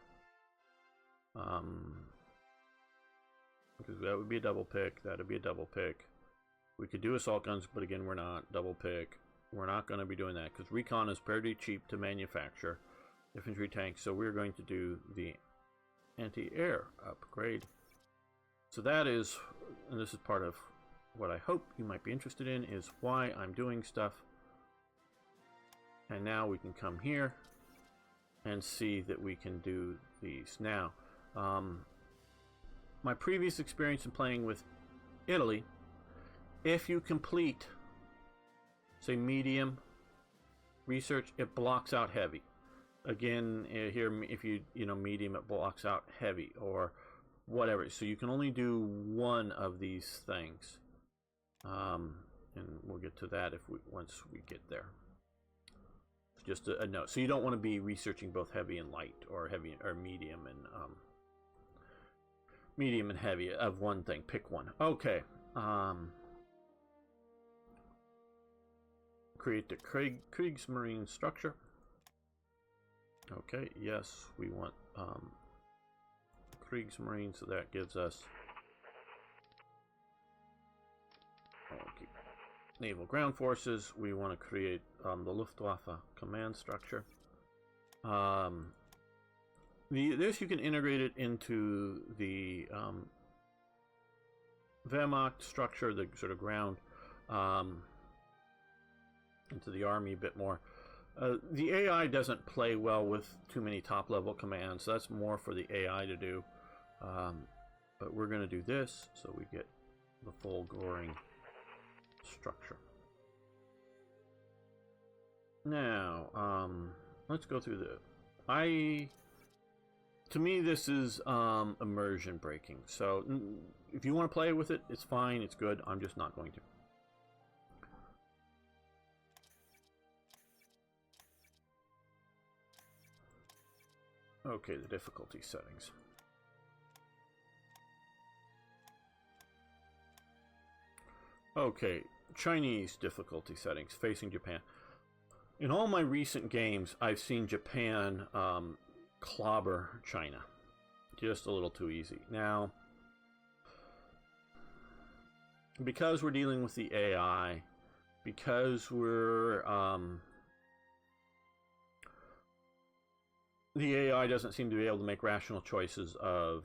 Because that would be a double pick. That would be a double pick. We could do assault guns, but again, we're not. Double pick. We're not going to be doing that because recon is pretty cheap to manufacture. Infantry tanks. So we're going to do the anti-air upgrade. So that is, and this is part of what I hope you might be interested in, is why I'm doing stuff. And now we can come here and see that we can do these. Now, my previous experience in playing with Italy, if you complete, say, medium research, it blocks out heavy. Again, here, if you medium, it blocks out heavy or whatever. So you can only do one of these things, and we'll get to that once we get there. Just a note. So you don't want to be researching both heavy and light, or heavy or medium and heavy of one thing. Pick one. Okay. Create the Kriegsmarine structure. Okay. Yes, we want Kriegsmarine, so that gives us naval ground forces. We want to create the Luftwaffe command structure. This you can integrate it into the Wehrmacht structure, the sort of ground, into the army a bit more. The AI doesn't play well with too many top-level commands, so that's more for the AI to do. But we're going to do this, so we get the full Goring structure. Now, let's go through to me, this is immersion breaking. So, if you want to play with it, it's fine, it's good. I'm just not going to. Okay, the difficulty settings. Okay, Chinese difficulty settings, facing Japan. In all my recent games, I've seen Japan clobber China. Just a little too easy. Now, because we're dealing with the AI, because we're the AI doesn't seem to be able to make rational choices of,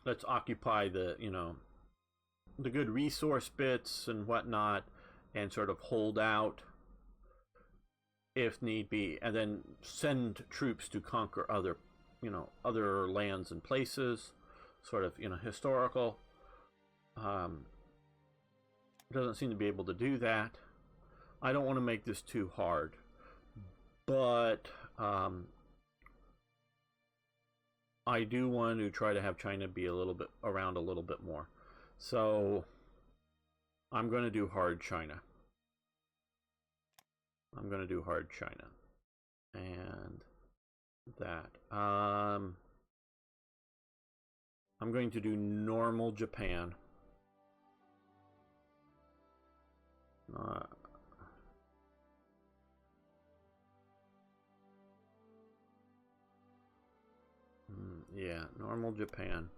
let's occupy the the good resource bits and whatnot, and sort of hold out if need be, and then send troops to conquer other lands and places, sort of historical. Doesn't seem to be able to do that. I don't want to make this too hard, but I do want to try to have China be around a little bit more. So I'm going to do hard China. I'm going to do hard China. And that. I'm going to do normal Japan. Yeah, normal Japan.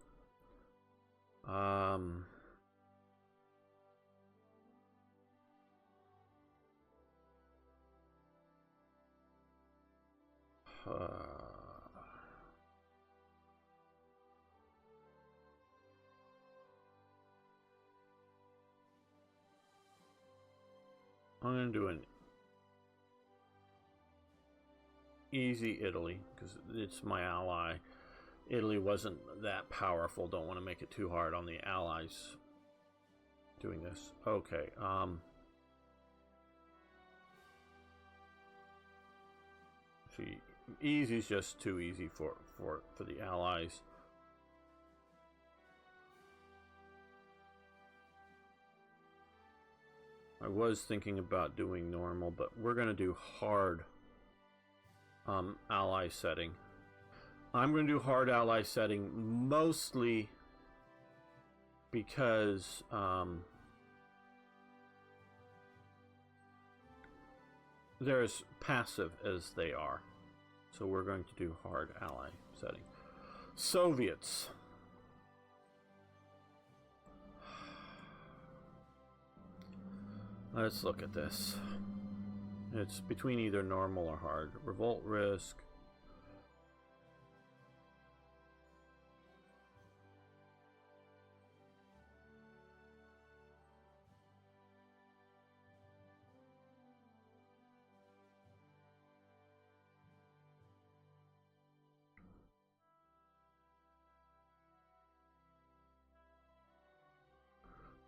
I'm going to do an easy Italy, because it's my ally. Italy wasn't that powerful. Don't want to make it too hard on the allies doing this. Okay. See, easy is just too easy for the allies. I was thinking about doing normal, but we're going to do hard ally setting. I'm going to do hard ally setting mostly because they're as passive as they are. So we're going to do hard ally setting. Soviets. Let's look at this. It's between either normal or hard. Revolt risk.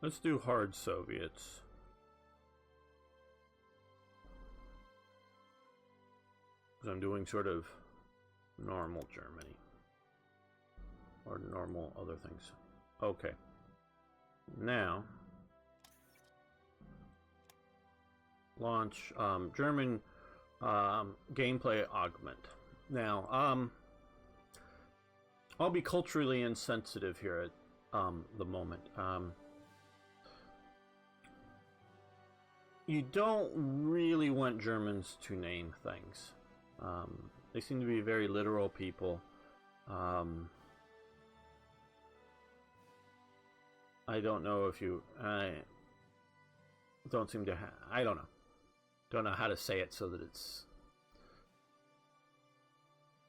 Let's do hard Soviets. Because I'm doing sort of normal Germany. Or normal other things. Okay. Now, launch German gameplay augment. Now, I'll be culturally insensitive here at the moment. You don't really want Germans to name things. They seem to be very literal people. I don't know if you... I don't seem to... I don't know. Don't know how to say it so that it's...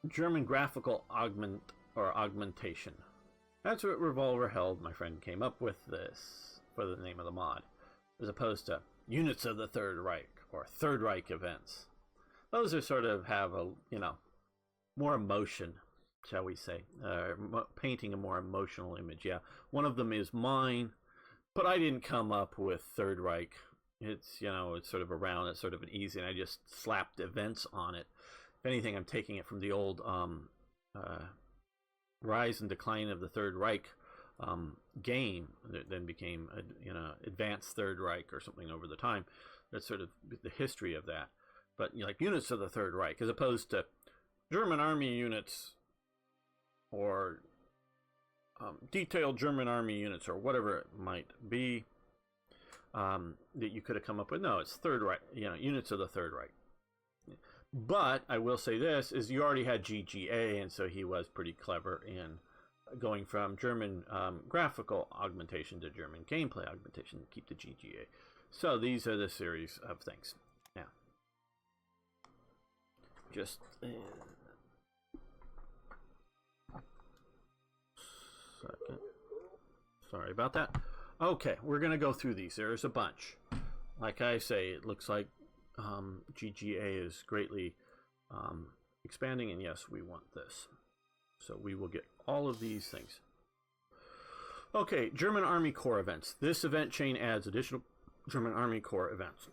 German graphical augmentation. That's what revolverheld, my friend, came up with this for the name of the mod. As opposed to units of the Third Reich or Third Reich events. Those are sort of have a, you know, more emotion, shall we say, painting a more emotional image. Yeah, one of them is mine, but I didn't come up with Third Reich. It's, you know, it's sort of around, it's sort of an easy, and I just slapped events on it. If anything, I'm taking it from the old Rise and Decline of the Third Reich game that then became a, you know, Advanced Third Reich or something over the time. That's sort of the history of that. But, you know, like units of the Third Reich, as opposed to German army units or detailed German army units or whatever it might be that you could have come up with. No, it's Third Reich, you know, units of the Third Reich. But I will say this, is you already had GGA, and so he was pretty clever in going from German graphical augmentation to German gameplay augmentation to keep the GGA. So these are the series of things. Now, just second. Sorry about that. Okay, we're going to go through these. There's a bunch. Like I say, it looks like GGA is greatly expanding, and yes, we want this. So we will get all of these things. Okay, German Army Corps events. This event chain adds additional German Army Corps events.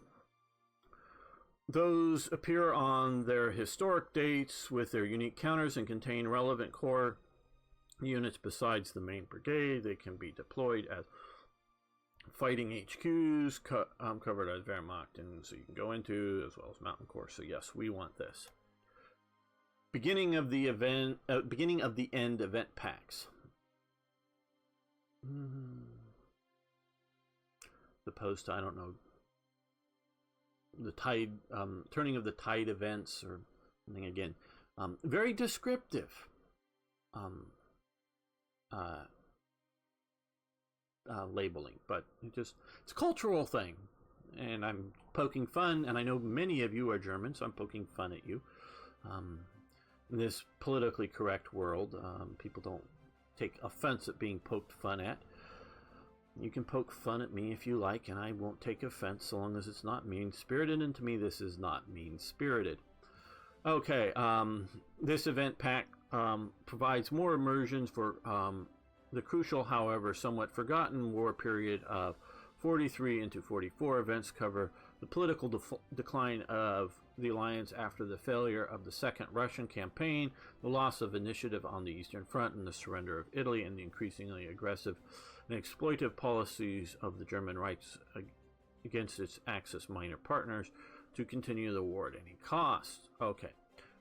Those appear on their historic dates with their unique counters and contain relevant Corps units besides the main brigade. They can be deployed as fighting HQs, covered as Wehrmacht, and so you can go into, as well as Mountain Corps. So yes, we want this. Beginning of the event, beginning of the end event packs. The post, I don't know, the tide, turning of the tide events or something again. Very descriptive. Labeling, but it's a cultural thing, and I'm poking fun, and I know many of you are German, so I'm poking fun at you. In this politically correct world, people don't take offense at being poked fun at. You can poke fun at me if you like, and I won't take offense so long as it's not mean-spirited, and to me this is not mean-spirited. Okay, this event pack provides more immersions for the crucial, however, somewhat forgotten war period of 43 into 44. Events cover the political decline of the alliance after the failure of the Second Russian campaign, the loss of initiative on the Eastern Front, and the surrender of Italy, and the increasingly aggressive and exploitive policies of the German Reich's against its Axis minor partners to continue the war at any cost. Okay.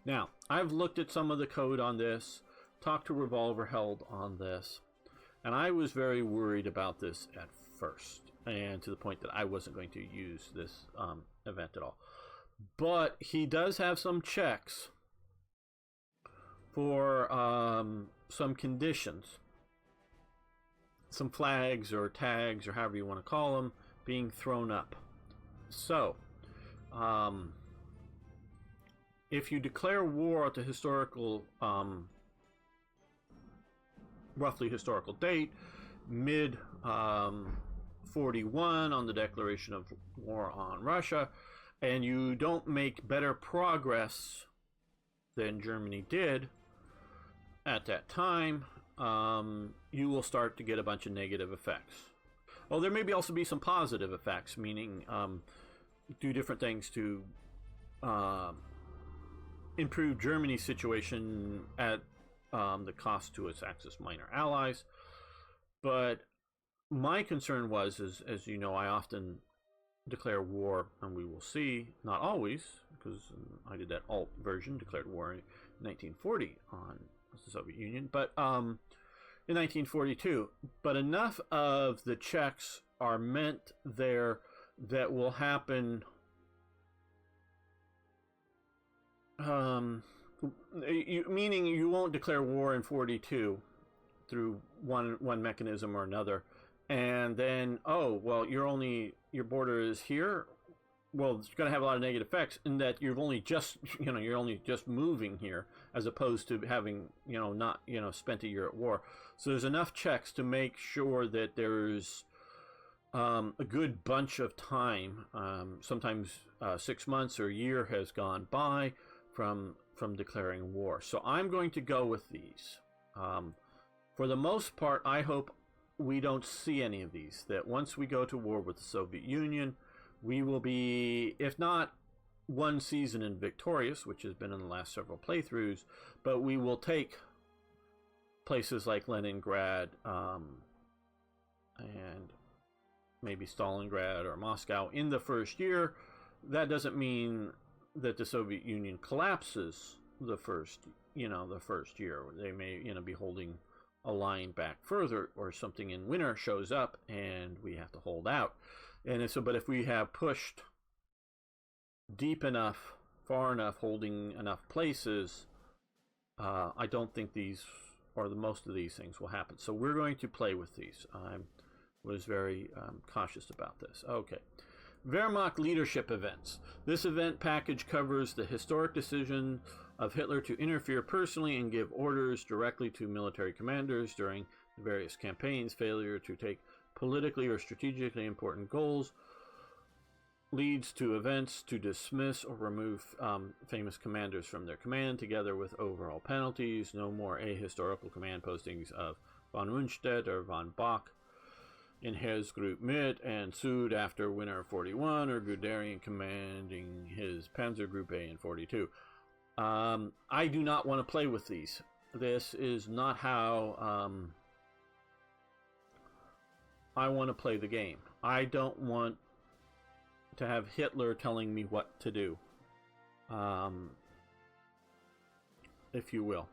Now, I've looked at some of the code on this, talked to revolverheld on this, and I was very worried about this at first, and to the point that I wasn't going to use this event at all. But he does have some checks for some conditions, some flags or tags or however you want to call them being thrown up. So, if you declare war at the historical, roughly historical date, mid 41 on the declaration of war on Russia, and you don't make better progress than Germany did at that time, you will start to get a bunch of negative effects. Well, there may also be some positive effects, meaning do different things to improve Germany's situation at the cost to its Axis minor allies. But my concern was, as you know, I often declare war, and we will see, not always, because I did that alt version, declared war in 1940 on the Soviet Union, but in 1942. But enough of the checks are meant there that will happen meaning you won't declare war in 42 through one mechanism or another, and then, oh well, your border is here. Well, it's going to have a lot of negative effects in that you're only just moving here, as opposed to having not spent a year at war. So there's enough checks to make sure that there's a good bunch of time, sometimes 6 months or a year has gone by from declaring war. So I'm going to go with these. For the most part, I hope we don't see any of these. That once we go to war with the Soviet Union, we will be, if not one season in victorious, which has been in the last several playthroughs, but we will take places like Leningrad and maybe Stalingrad or Moscow in the first year. That doesn't mean that the Soviet Union collapses the first year. They may be holding a line back further, or something in winter shows up and we have to hold out. And so, but if we have pushed deep enough, far enough, holding enough places, I don't think these, or the most of these things will happen. So we're going to play with these. I was very cautious about this. Okay. Wehrmacht leadership events. This event package covers the historic decision of Hitler to interfere personally and give orders directly to military commanders during the various campaigns. Failure to take politically or strategically important goals leads to events to dismiss or remove famous commanders from their command, together with overall penalties. No more ahistorical command postings of von Unstedt or von Bock in Hess Group Mit and Sud after winter of 41, or Guderian commanding his Panzer Group A in 42. I do not want to play with these. This is not how I want to play the game. I don't want to have Hitler telling me what to do, if you will.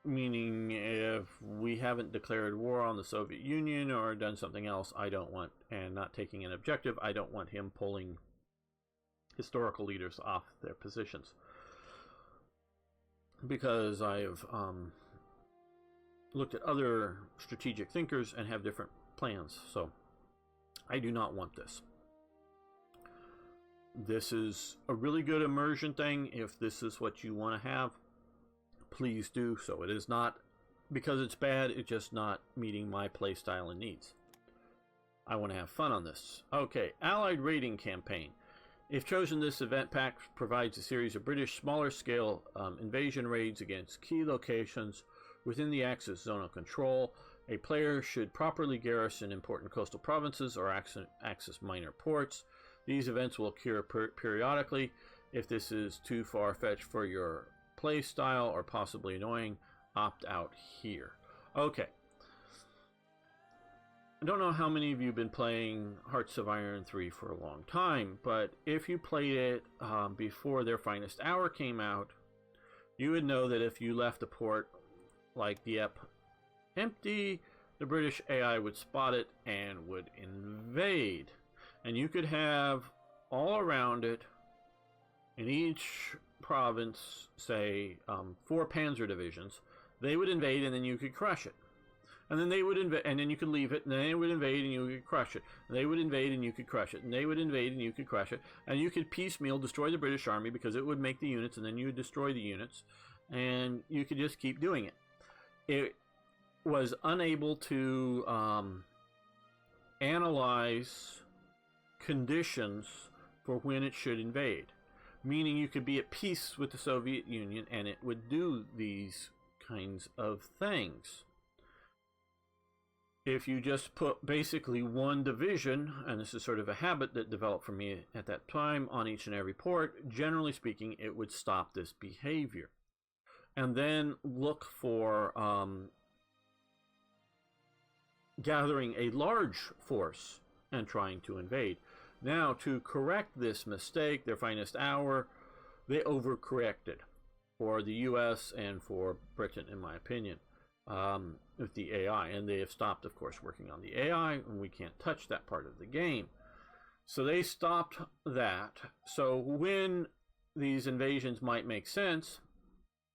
Meaning, if we haven't declared war on the Soviet Union or done something else, I don't want, and not taking an objective, I don't want him pulling historical leaders off their positions. Because I've looked at other strategic thinkers and have different plans. So I do not want this. This is a really good immersion thing. If this is what you want to have, please do so. It is not because it's bad, it's just not meeting my play style and needs. I want to have fun on this. Okay, Allied raiding campaign. If chosen, this event pack provides a series of British smaller scale invasion raids against key locations within the Axis zone of control. A player should properly garrison important coastal provinces or Axis minor ports. These events will occur periodically. If this is too far-fetched for your play style or possibly annoying, opt out here. Okay. I don't know how many of you have been playing Hearts of Iron 3 for a long time, but if you played it before Their Finest Hour came out, you would know that if you left a port like Dieppe empty, the British AI would spot it and would invade. And you could have all around it, in each province, say, 4 panzer divisions. They would invade, and then you could crush it. And then they would invade, and then you could leave it, and then they would invade, and you could crush it. And they would invade, and you could crush it. And they would invade, and you could crush it. And you could piecemeal destroy the British army, because it would make the units, and then you would destroy the units. And you could just keep doing it. It was unable to analyze conditions for when it should invade. Meaning you could be at peace with the Soviet Union, and it would do these kinds of things. If you just put basically one division, and this is sort of a habit that developed for me at that time, on each and every port, generally speaking, it would stop this behavior. And then look for gathering a large force and trying to invade. Now, to correct this mistake, Their Finest Hour, they overcorrected for the U.S. and for Britain, in my opinion. With the AI, and they have stopped, of course, working on the AI, and we can't touch that part of the game. So they stopped that. So when these invasions might make sense,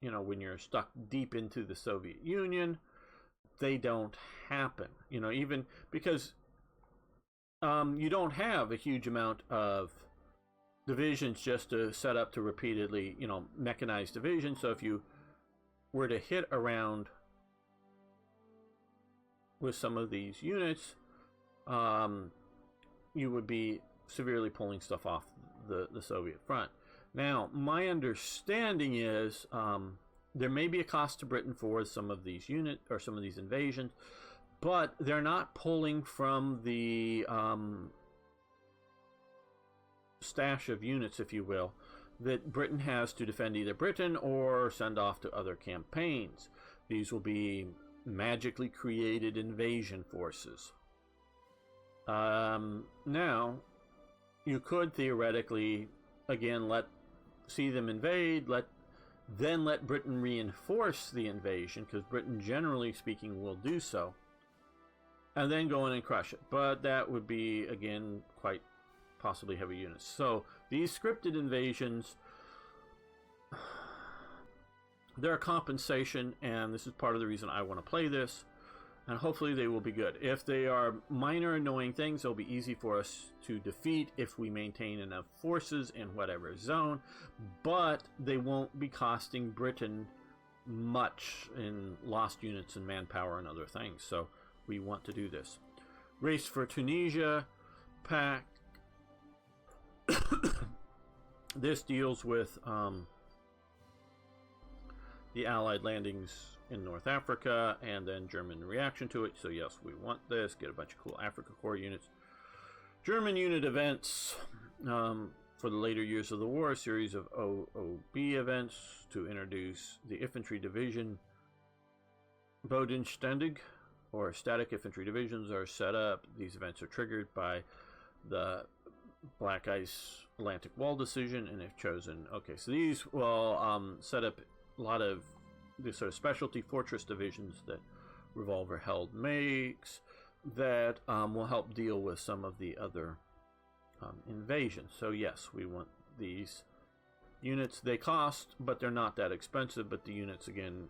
you know, when you're stuck deep into the Soviet Union, they don't happen. You know, even because you don't have a huge amount of divisions just to set up to repeatedly, you know, mechanized divisions. So if you were to hit around with some of these units, you would be severely pulling stuff off the Soviet front. Now, my understanding is there may be a cost to Britain for some of these units or some of these invasions, but they're not pulling from the stash of units, if you will, that Britain has to defend either Britain or send off to other campaigns. These will be magically created invasion forces. Now, you could theoretically, again, see them invade, then let Britain reinforce the invasion, because Britain, generally speaking, will do so, and then go in and crush it. But that would be, again, quite possibly heavy units. So these scripted invasions, they're a compensation, and this is part of the reason I want to play this, and hopefully they will be good. If they are minor annoying things, they'll be easy for us to defeat if we maintain enough forces in whatever zone, but they won't be costing Britain much in lost units and manpower and other things, so we want to do this. Race for Tunisia pack. This deals with the Allied landings in North Africa, and then German reaction to it. So yes, we want this. Get a bunch of cool Africa Corps units. German unit events for the later years of the war. A series of OOB events to introduce the infantry division. Bodenständig, or static infantry divisions, are set up. These events are triggered by the Black Ice Atlantic Wall decision, and if chosen. Okay, so these will set up a lot of the sort of specialty fortress divisions that revolverheld makes that will help deal with some of the other invasions. So yes, we want these units. They cost, but they're not that expensive. But the units, again,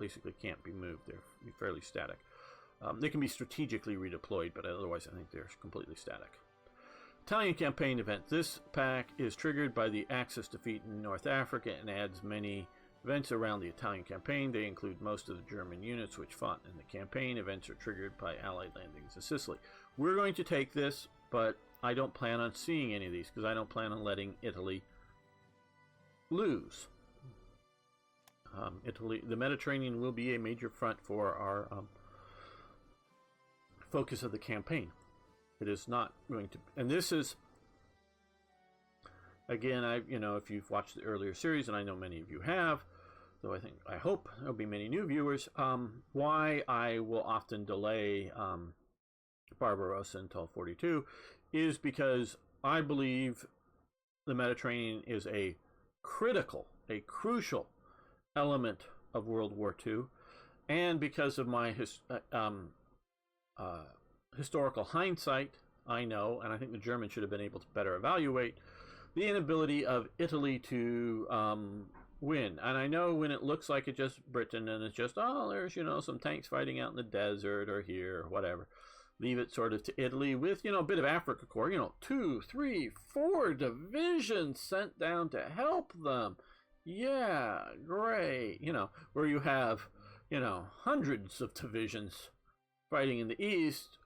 basically can't be moved. They're fairly static. They can be strategically redeployed, but otherwise I think they're completely static. Italian campaign event. This pack is triggered by the Axis defeat in North Africa and adds many events around the Italian campaign. They include most of the German units which fought in the campaign. Events are triggered by Allied landings in Sicily. We're going to take this, but I don't plan on seeing any of these because I don't plan on letting Italy lose. Italy, the Mediterranean will be a major front for our focus of the campaign. It is not going to, and this is, again, if you've watched the earlier series, and I know many of you have, though I hope there'll be many new viewers, why I will often delay Barbarossa until 42, is because I believe the Mediterranean is a crucial element of World War II, and because of my historical hindsight, I know, and I think the Germans should have been able to better evaluate the inability of Italy to win. And I know when it looks like it's just Britain and it's just, oh, there's, some tanks fighting out in the desert or here or whatever. Leave it sort of to Italy with, a bit of Africa Corps, 2, 3, 4 divisions sent down to help them. Yeah, great. Where you have, hundreds of divisions fighting in the east.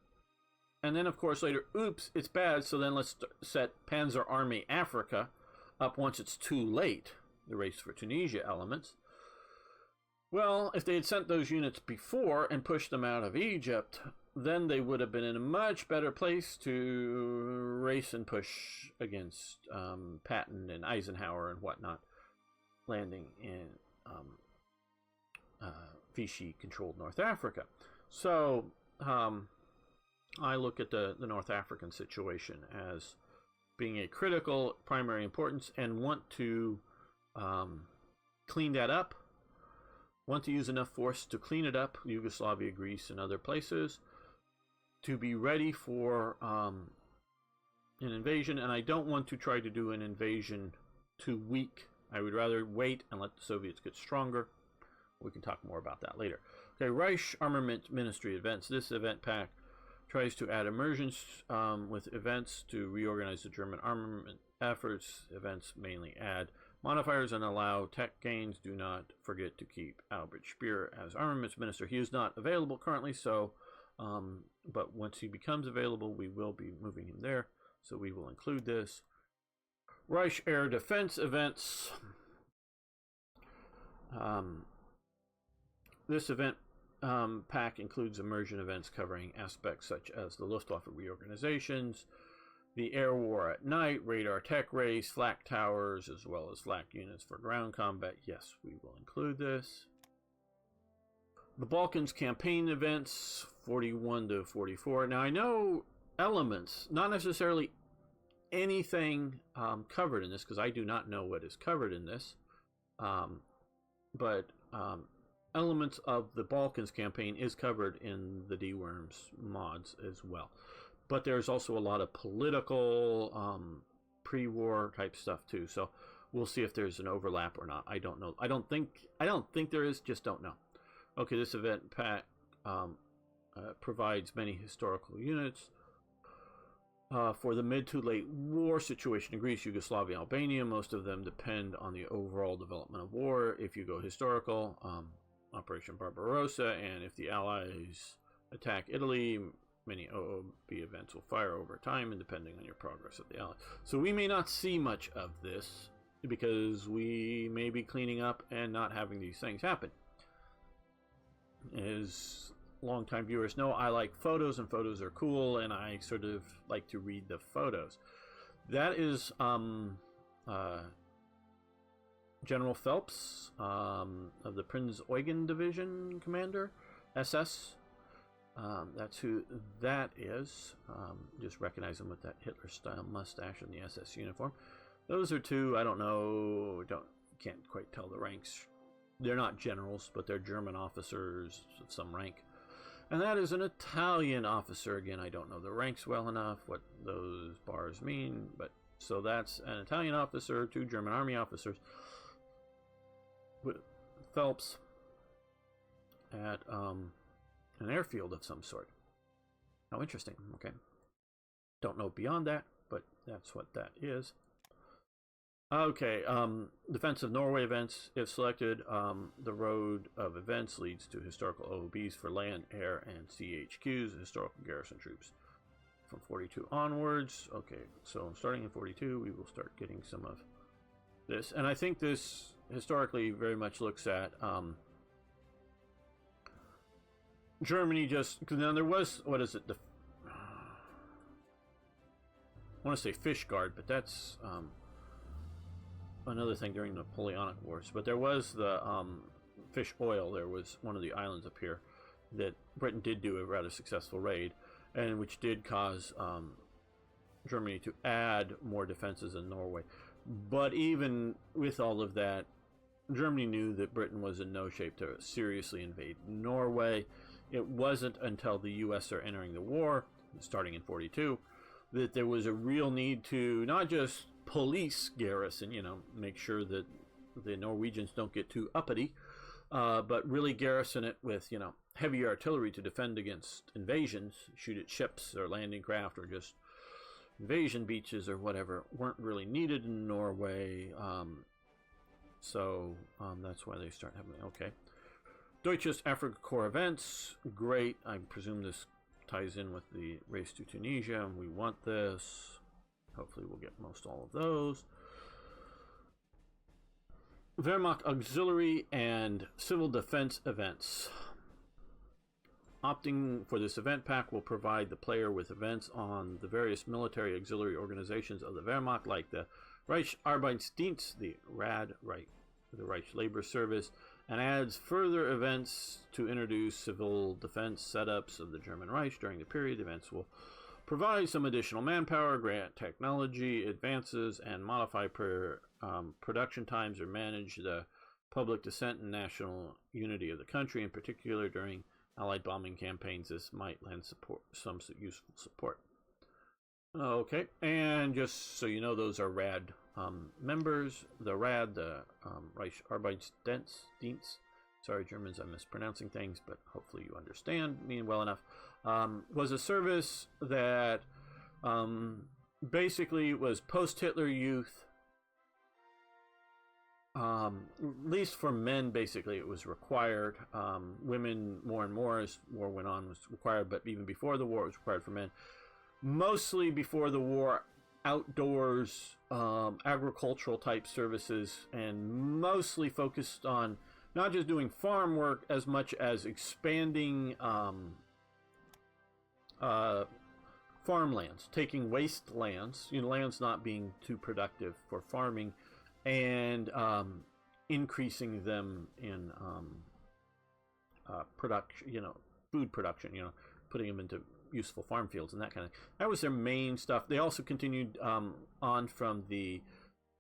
And then, of course, later, oops, it's bad, so then let's set Panzer Army Africa up once it's too late, the race for Tunisia elements. Well, if they had sent those units before and pushed them out of Egypt, then they would have been in a much better place to race and push against Patton and Eisenhower and whatnot, landing in Vichy-controlled North Africa. So I look at the North African situation as being a critical primary importance and want to clean that up, want to use enough force to clean it up, Yugoslavia, Greece, and other places, to be ready for an invasion. And I don't want to try to do an invasion too weak. I would rather wait and let the Soviets get stronger. We can talk more about that later. Okay, Reich Armament Ministry events. This event pack tries to add immersions with events to reorganize the German armament efforts. Events mainly add modifiers and allow tech gains. Do not forget to keep Albert Speer as armaments minister. He is not available currently, so but once he becomes available, we will be moving him there. So we will include this. Reich Air Defense events. This event pack includes immersion events covering aspects such as the Luftwaffe reorganizations, the air war at night, radar tech race, flak towers, as well as flak units for ground combat. Yes, we will include this. The Balkans campaign events, 41 to 44. Now, I know elements, not necessarily anything covered in this, because I do not know what is covered in this, but elements of the Balkans campaign is covered in the D-Worms mods as well. But there's also a lot of political pre-war type stuff too. So we'll see if there's an overlap or not. I don't know. I don't think there is. Just don't know. Okay, this event pack provides many historical units for the mid to late war situation in Greece, Yugoslavia, Albania. Most of them depend on the overall development of war. If you go historical, Operation Barbarossa, and if the Allies attack Italy, many OOB events will fire over time, and depending on your progress of the Allies. So we may not see much of this because we may be cleaning up and not having these things happen. As longtime viewers know, I like photos, and photos are cool, and I sort of like to read the photos. That is General Phelps of the Prinz Eugen Division Commander, SS. That's who that is. Just recognize him with that Hitler-style mustache and the SS uniform. Those are two, I don't know, can't quite tell the ranks. They're not generals, but they're German officers of some rank. And that is an Italian officer. Again, I don't know the ranks well enough, what those bars mean, but so that's an Italian officer, two German army officers. Phelps at an airfield of some sort. How interesting. Okay. Don't know beyond that, but that's what that is. Okay, Defense of Norway events. If selected, the road of events leads to historical OOBs for land, air, and CHQs, historical garrison troops. From 42 onwards. Okay, so starting in 42, we will start getting some of this. And I think this historically very much looks at Germany just, because now there was, what is it, I want to say Fish Guard, but that's another thing during the Napoleonic Wars. But there was the fish oil. There was one of the islands up here that Britain did do a rather successful raid, and which did cause Germany to add more defenses in Norway. But even with all of that, Germany knew that Britain was in no shape to seriously invade Norway. It wasn't until the U.S. are entering the war, starting in 42, that there was a real need to not just police garrison, make sure that the Norwegians don't get too uppity, but really garrison it with, heavy artillery to defend against invasions, shoot at ships or landing craft or just invasion beaches or whatever, weren't really needed in Norway. So that's why they start having, okay. Deutsches Africa Corps events, great. I presume this ties in with the race to Tunisia, and we want this. Hopefully we'll get most all of those. Wehrmacht auxiliary and civil defense events. Opting for this event pack will provide the player with events on the various military auxiliary organizations of the Wehrmacht, like the Reich Arbeitsdienst, the RAD, the Reich Labor Service, and adds further events to introduce civil defense setups of the German Reich during the period. Events will provide some additional manpower, grant technology advances, and modify production times or manage the public dissent and national unity of the country. In particular, during Allied bombing campaigns, this might lend some useful support. Okay, and just so you know, those are RAD members. The RAD, the Reich Arbeitsdienst, sorry Germans, I'm mispronouncing things, but hopefully you understand me well enough, was a service that basically was post-Hitler youth. At least for men, basically, it was required. Women, more and more as war went on, was required, but even before the war, it was required for men. Mostly before the war, outdoors, agricultural type services, and mostly focused on not just doing farm work as much as expanding farmlands, taking wastelands, lands not being too productive for farming, and increasing them in production, food production, putting them into useful farm fields and that kind of. That was their main stuff. They also continued on from the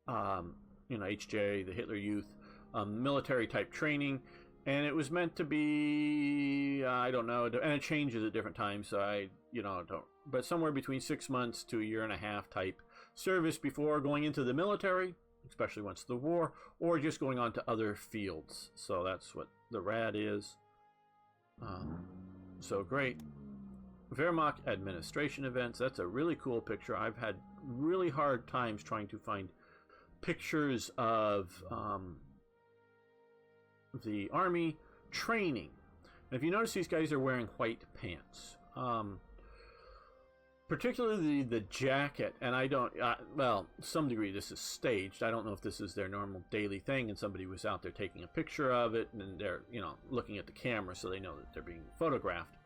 HJ, the Hitler Youth, military type training, and it was meant to be, I don't know, and it changes at different times. So I don't, but somewhere between 6 months to a year and a half type service before going into the military, especially once the war, or just going on to other fields. So that's what the RAD is. So great. Wehrmacht administration events. That's a really cool picture. I've had really hard times trying to find pictures of the army training. And if you notice, these guys are wearing white pants. Particularly the jacket, and I don't, well, to some degree this is staged. I don't know if this is their normal daily thing and somebody was out there taking a picture of it and they're, looking at the camera so they know that they're being photographed.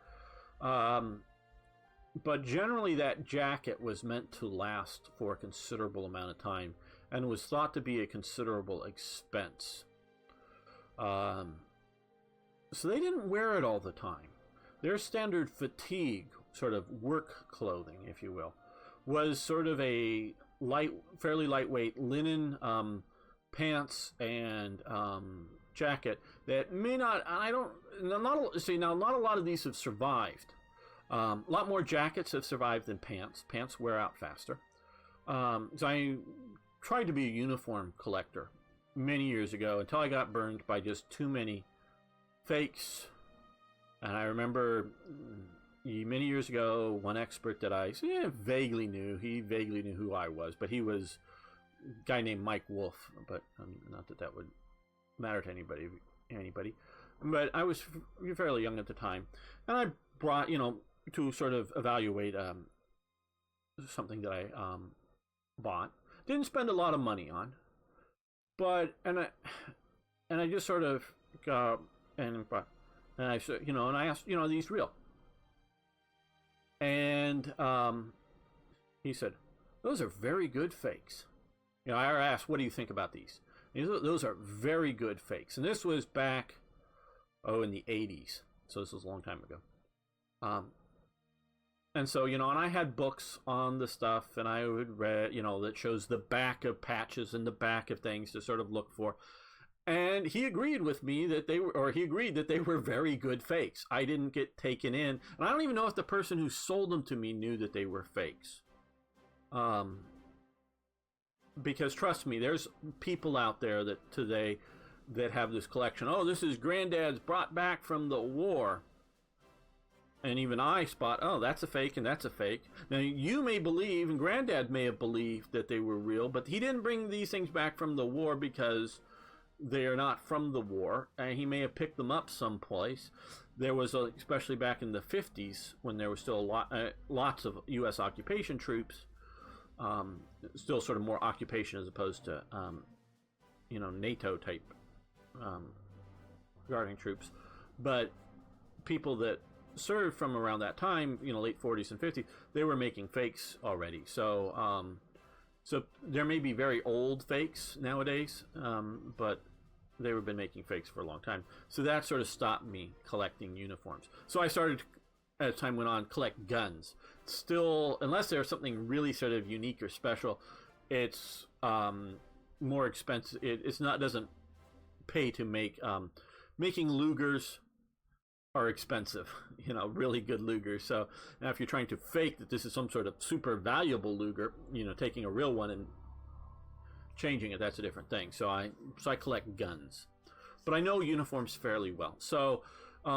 But generally that jacket was meant to last for a considerable amount of time and was thought to be a considerable expense. So they didn't wear it all the time. Their standard fatigue, sort of work clothing, if you will, was sort of a fairly lightweight linen pants and jacket that may not, not a lot of these have survived. A lot more jackets have survived than pants. Pants wear out faster. So I tried to be a uniform collector many years ago until I got burned by just too many fakes. And I remember many years ago, one expert that I vaguely knew, he vaguely knew who I was, but he was a guy named Mike Wolf, but not that that would matter to anybody. But I was fairly young at the time, and I brought, to sort of evaluate something that I bought. Didn't spend a lot of money on, but and I just sort of and I said, and I asked, are these real? And he said, those are very good fakes. I asked, what do you think about these? Those are very good fakes. And this was back, in the 80s. So this was a long time ago. And so, you know, and I had books on the stuff, and I would read, you know, that shows the back of patches and the back of things to sort of look for. And he agreed with me that they were, or he agreed that they were very good fakes. I didn't get taken in, and I don't even know if the person who sold them to me knew that they were fakes. Because trust me, there's people out there that today that have this collection. Oh, this is Granddad's brought back from the war. And even I spot, oh, that's a fake and that's a fake. Now, you may believe, and Granddad may have believed that they were real, but he didn't bring these things back from the war because they are not from the war. And he may have picked them up someplace. There was, especially back in the 50s, when there was still lots of U.S. occupation troops, still sort of more occupation as opposed to, you know, NATO-type guarding troops. But people that served from around that time, you know, late 40s and 50s, they were making fakes already. So so there may be very old fakes nowadays, but they have been making fakes for a long time. So that sort of stopped me collecting uniforms. So I started, as time went on, collect guns. Still, unless there's something really sort of unique or special, it's more expensive. It's not, doesn't pay to make. Making Lugers are expensive, you know, really good Lugers. So now if you're trying to fake that this is some sort of super valuable Luger, you know, taking a real one and changing it, that's a different thing. So I collect guns, but I know uniforms fairly well. So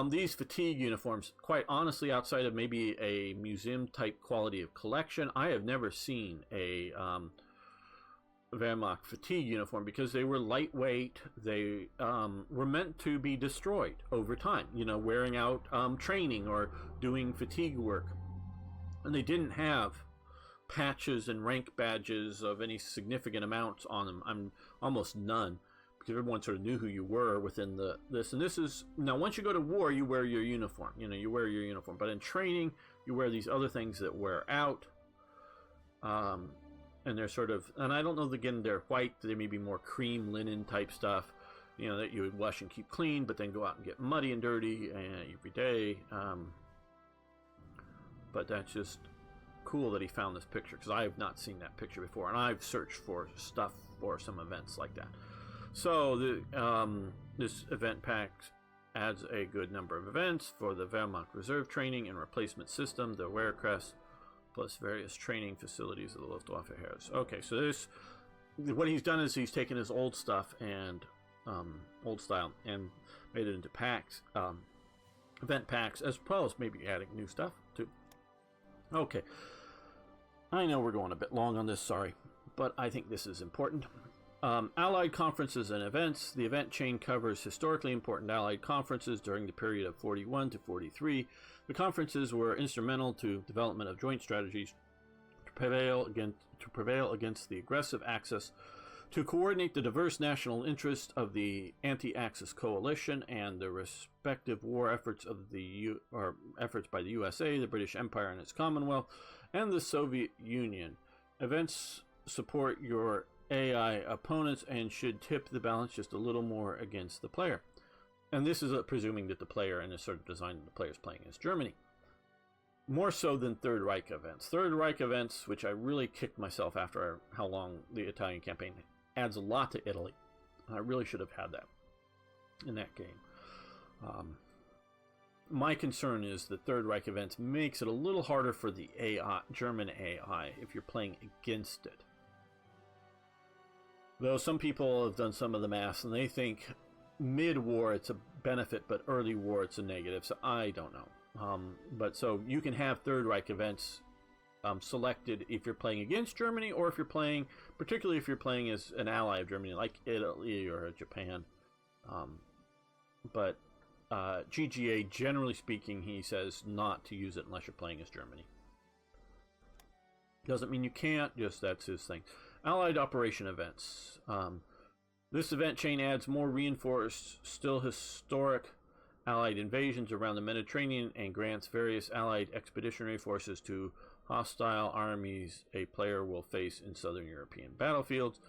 these fatigue uniforms, quite honestly, outside of maybe a museum type quality of collection, I have never seen a Wehrmacht fatigue uniform, because they were lightweight. They were meant to be destroyed over time, you know, wearing out training or doing fatigue work. And they didn't have patches and rank badges of any significant amounts on them. I'm almost none, because everyone sort of knew who you were within this. And this is, now once you go to war, you wear your uniform, you know, you wear your uniform. But in training, you wear these other things that wear out. And they're sort of, and I don't know, again, they're white. They may be more cream linen type stuff, you know, that you would wash and keep clean, but then go out and get muddy and dirty every day. But that's just cool that he found this picture, because I have not seen that picture before, and I've searched for stuff for some events like that. So this event pack adds a good number of events for the Wehrmacht Reserve Training and Replacement System, the Wehrkrest, plus various training facilities of the Luftwaffe has. Okay, so this, what he's done is he's taken his old stuff and old style and made it into packs, event packs, as well as maybe adding new stuff too. Okay, I know we're going a bit long on this, sorry, but I think this is important. Allied conferences and events. The event chain covers historically important Allied conferences during the period of 41 to 43. The conferences were instrumental to development of joint strategies to prevail against the aggressive Axis, to coordinate the diverse national interests of the anti-Axis coalition and the respective war efforts of efforts by the USA, the British Empire and its Commonwealth, and the Soviet Union. Events support your AI opponents and should tip the balance just a little more against the player. And this is presuming that the player, and is sort of designed, the player's playing as Germany. More so than Third Reich events. Third Reich events, which I really kicked myself after how long the Italian campaign, adds a lot to Italy. I really should have had that in that game. My concern is that Third Reich events makes it a little harder for the AI, German AI, if you're playing against it. Though some people have done some of the math, and they think mid-war it's a benefit, but early war it's a negative, so I don't know. But so you can have Third Reich events selected if you're playing against Germany, or if you're playing, particularly if you're playing as an ally of Germany, like Italy or Japan. But GGA, generally speaking, he says not to use it unless you're playing as Germany. Doesn't mean you can't, just that's his thing. Allied operation events. This event chain adds more reinforced, still historic Allied invasions around the Mediterranean and grants various Allied expeditionary forces to hostile armies a player will face in Southern European battlefields.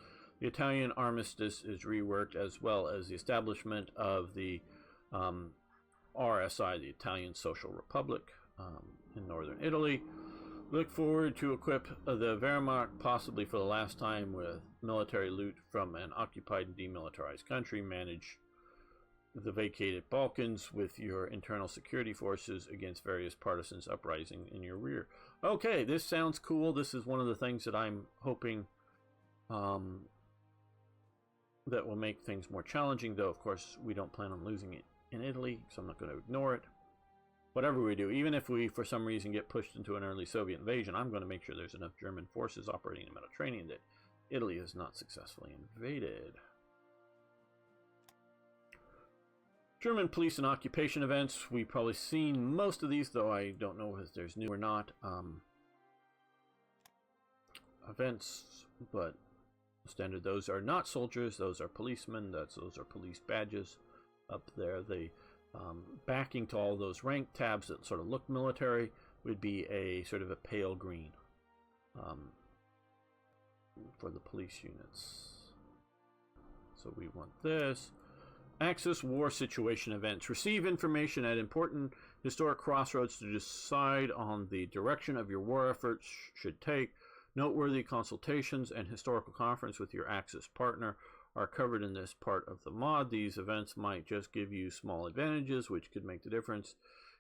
The Italian armistice is reworked, as well as the establishment of the RSI, the Italian Social Republic. in northern Italy. Look forward to equip the Wehrmacht, possibly for the last time, with military loot from an occupied and demilitarized country. Manage the vacated Balkans with your internal security forces against various partisans uprising in your rear. Okay, this sounds cool. This is one of the things that I'm hoping that will make things more challenging, though of course we don't plan on losing it in Italy, so I'm not going to ignore it. Whatever we do, even if we for some reason get pushed into an early Soviet invasion, I'm going to make sure there's enough German forces operating in the Mediterranean that Italy is not successfully invaded. German police and occupation events. We've probably seen most of these, though I don't know if there's new or not. Events, but standard, those are not soldiers, those are policemen, those are police badges up there. The backing to all those rank tabs that sort of look military would be a sort of a pale green for the police units. So we want this. Axis war situation events. Receive information at important historic crossroads to decide on the direction of your war efforts should take. Noteworthy consultations and historical conference with your Axis partner are covered in this part of the mod. These events might just give you small advantages, which could make the difference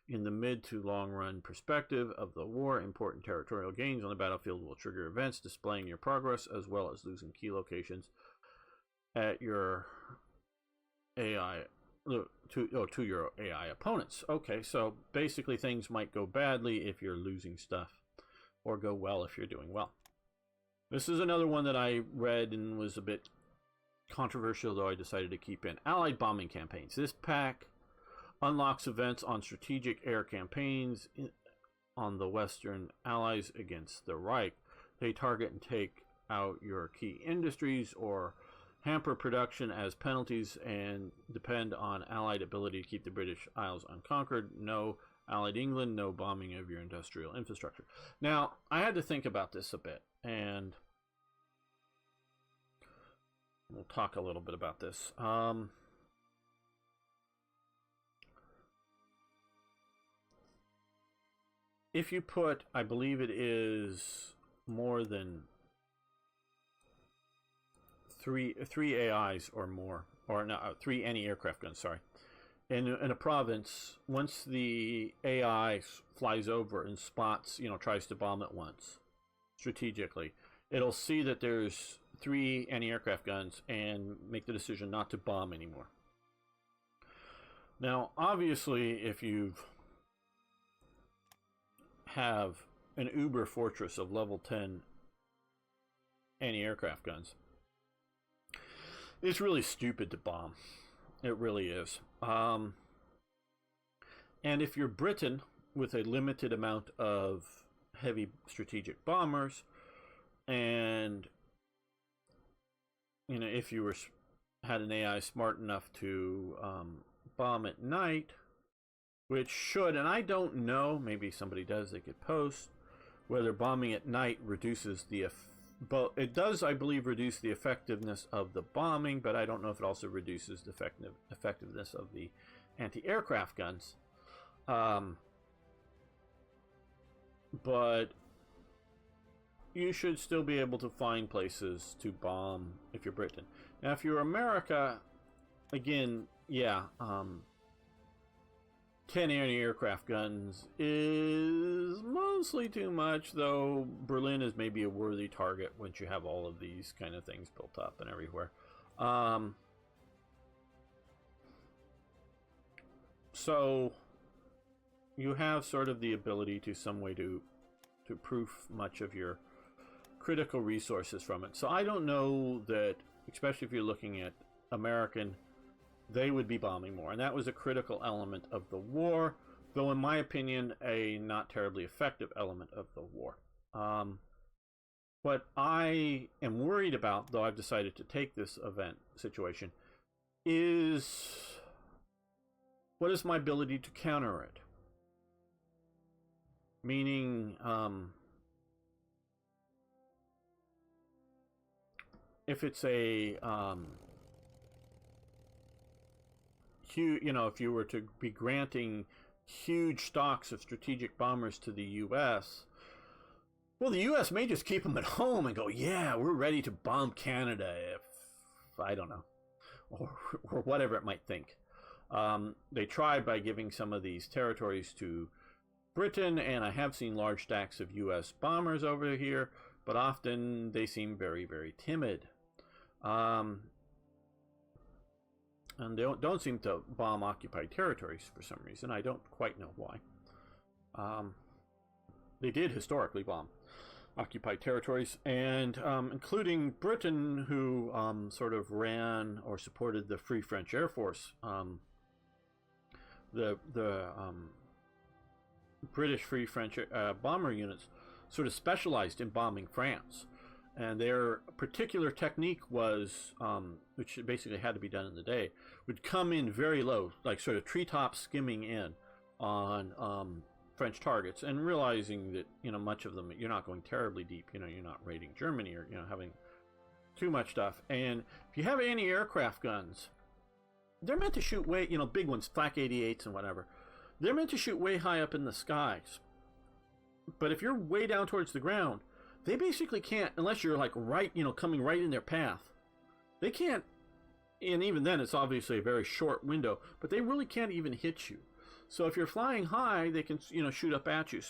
in the mid to long run perspective of the war. Important territorial gains on the battlefield will trigger events displaying your progress, as well as losing key locations at your AI to your AI opponents. Okay, so basically things might go badly if you're losing stuff, or go well if you're doing well. This is another one that I read and was a bit controversial, though I decided to keep in. Allied bombing campaigns. This pack unlocks events on strategic air campaigns on the Western Allies against the Reich. They target and take out your key industries or hamper production as penalties and depend on Allied ability to keep the British Isles unconquered. No Allied England, no bombing of your industrial infrastructure. Now, I had to think about this a bit, and we'll talk a little bit about this. If you put, I believe it is more than three AIs or more, or no, 3 anti-aircraft guns, sorry, in a province, once the AI flies over and spots, tries to bomb it once strategically, it'll see that there's 3 anti-aircraft guns and make the decision not to bomb anymore. Now, obviously, if you have an uber fortress of level 10 anti-aircraft guns, it's really stupid to bomb. It really is. And if you're Britain with a limited amount of heavy strategic bombers, and if you had an AI smart enough to bomb at night, which should, and I don't know, maybe somebody does, they could post whether bombing at night reduces the but it does, I believe, reduce the effectiveness of the bombing, but I don't know if it also reduces the effectiveness of the anti-aircraft guns. But you should still be able to find places to bomb if you're Britain. Now, if you're America, again, yeah, 10 anti-aircraft guns is mostly too much, though Berlin is maybe a worthy target once you have all of these kind of things built up and everywhere. So you have sort of the ability to some way to proof much of your critical resources from it. So I don't know that, especially if you're looking at American, they would be bombing more, and that was a critical element of the war, though in my opinion a not terribly effective element of the war. What I am worried about, though I've decided to take this event situation, is what is my ability to counter it? Meaning, if it's a if you were to be granting huge stocks of strategic bombers to the U.S., well, the U.S. may just keep them at home and go, yeah, we're ready to bomb Canada if, I don't know, or whatever it might think. They tried by giving some of these territories to Britain, and I have seen large stacks of U.S. bombers over here, but often they seem very, very timid. And they don't seem to bomb occupied territories for some reason. I don't quite know why. They did historically bomb occupied territories, and including Britain, who sort of ran or supported the Free French Air Force. The British Free French bomber units sort of specialized in bombing France, and their particular technique was, which basically had to be done in the day, would come in very low, like sort of treetop skimming in on French targets, and realizing that, you know, much of them, you're not going terribly deep, you know, you're not raiding Germany or, you know, having too much stuff. And if you have anti-aircraft guns, they're meant to shoot way, you know, big ones, Flak 88s and whatever, they're meant to shoot way high up in the skies. But if you're way down towards the ground, they basically can't, unless you're like right, you know, coming right in their path. They can't, and even then it's obviously a very short window, but they really can't even hit you. So if you're flying high, they can, you know, shoot up at you.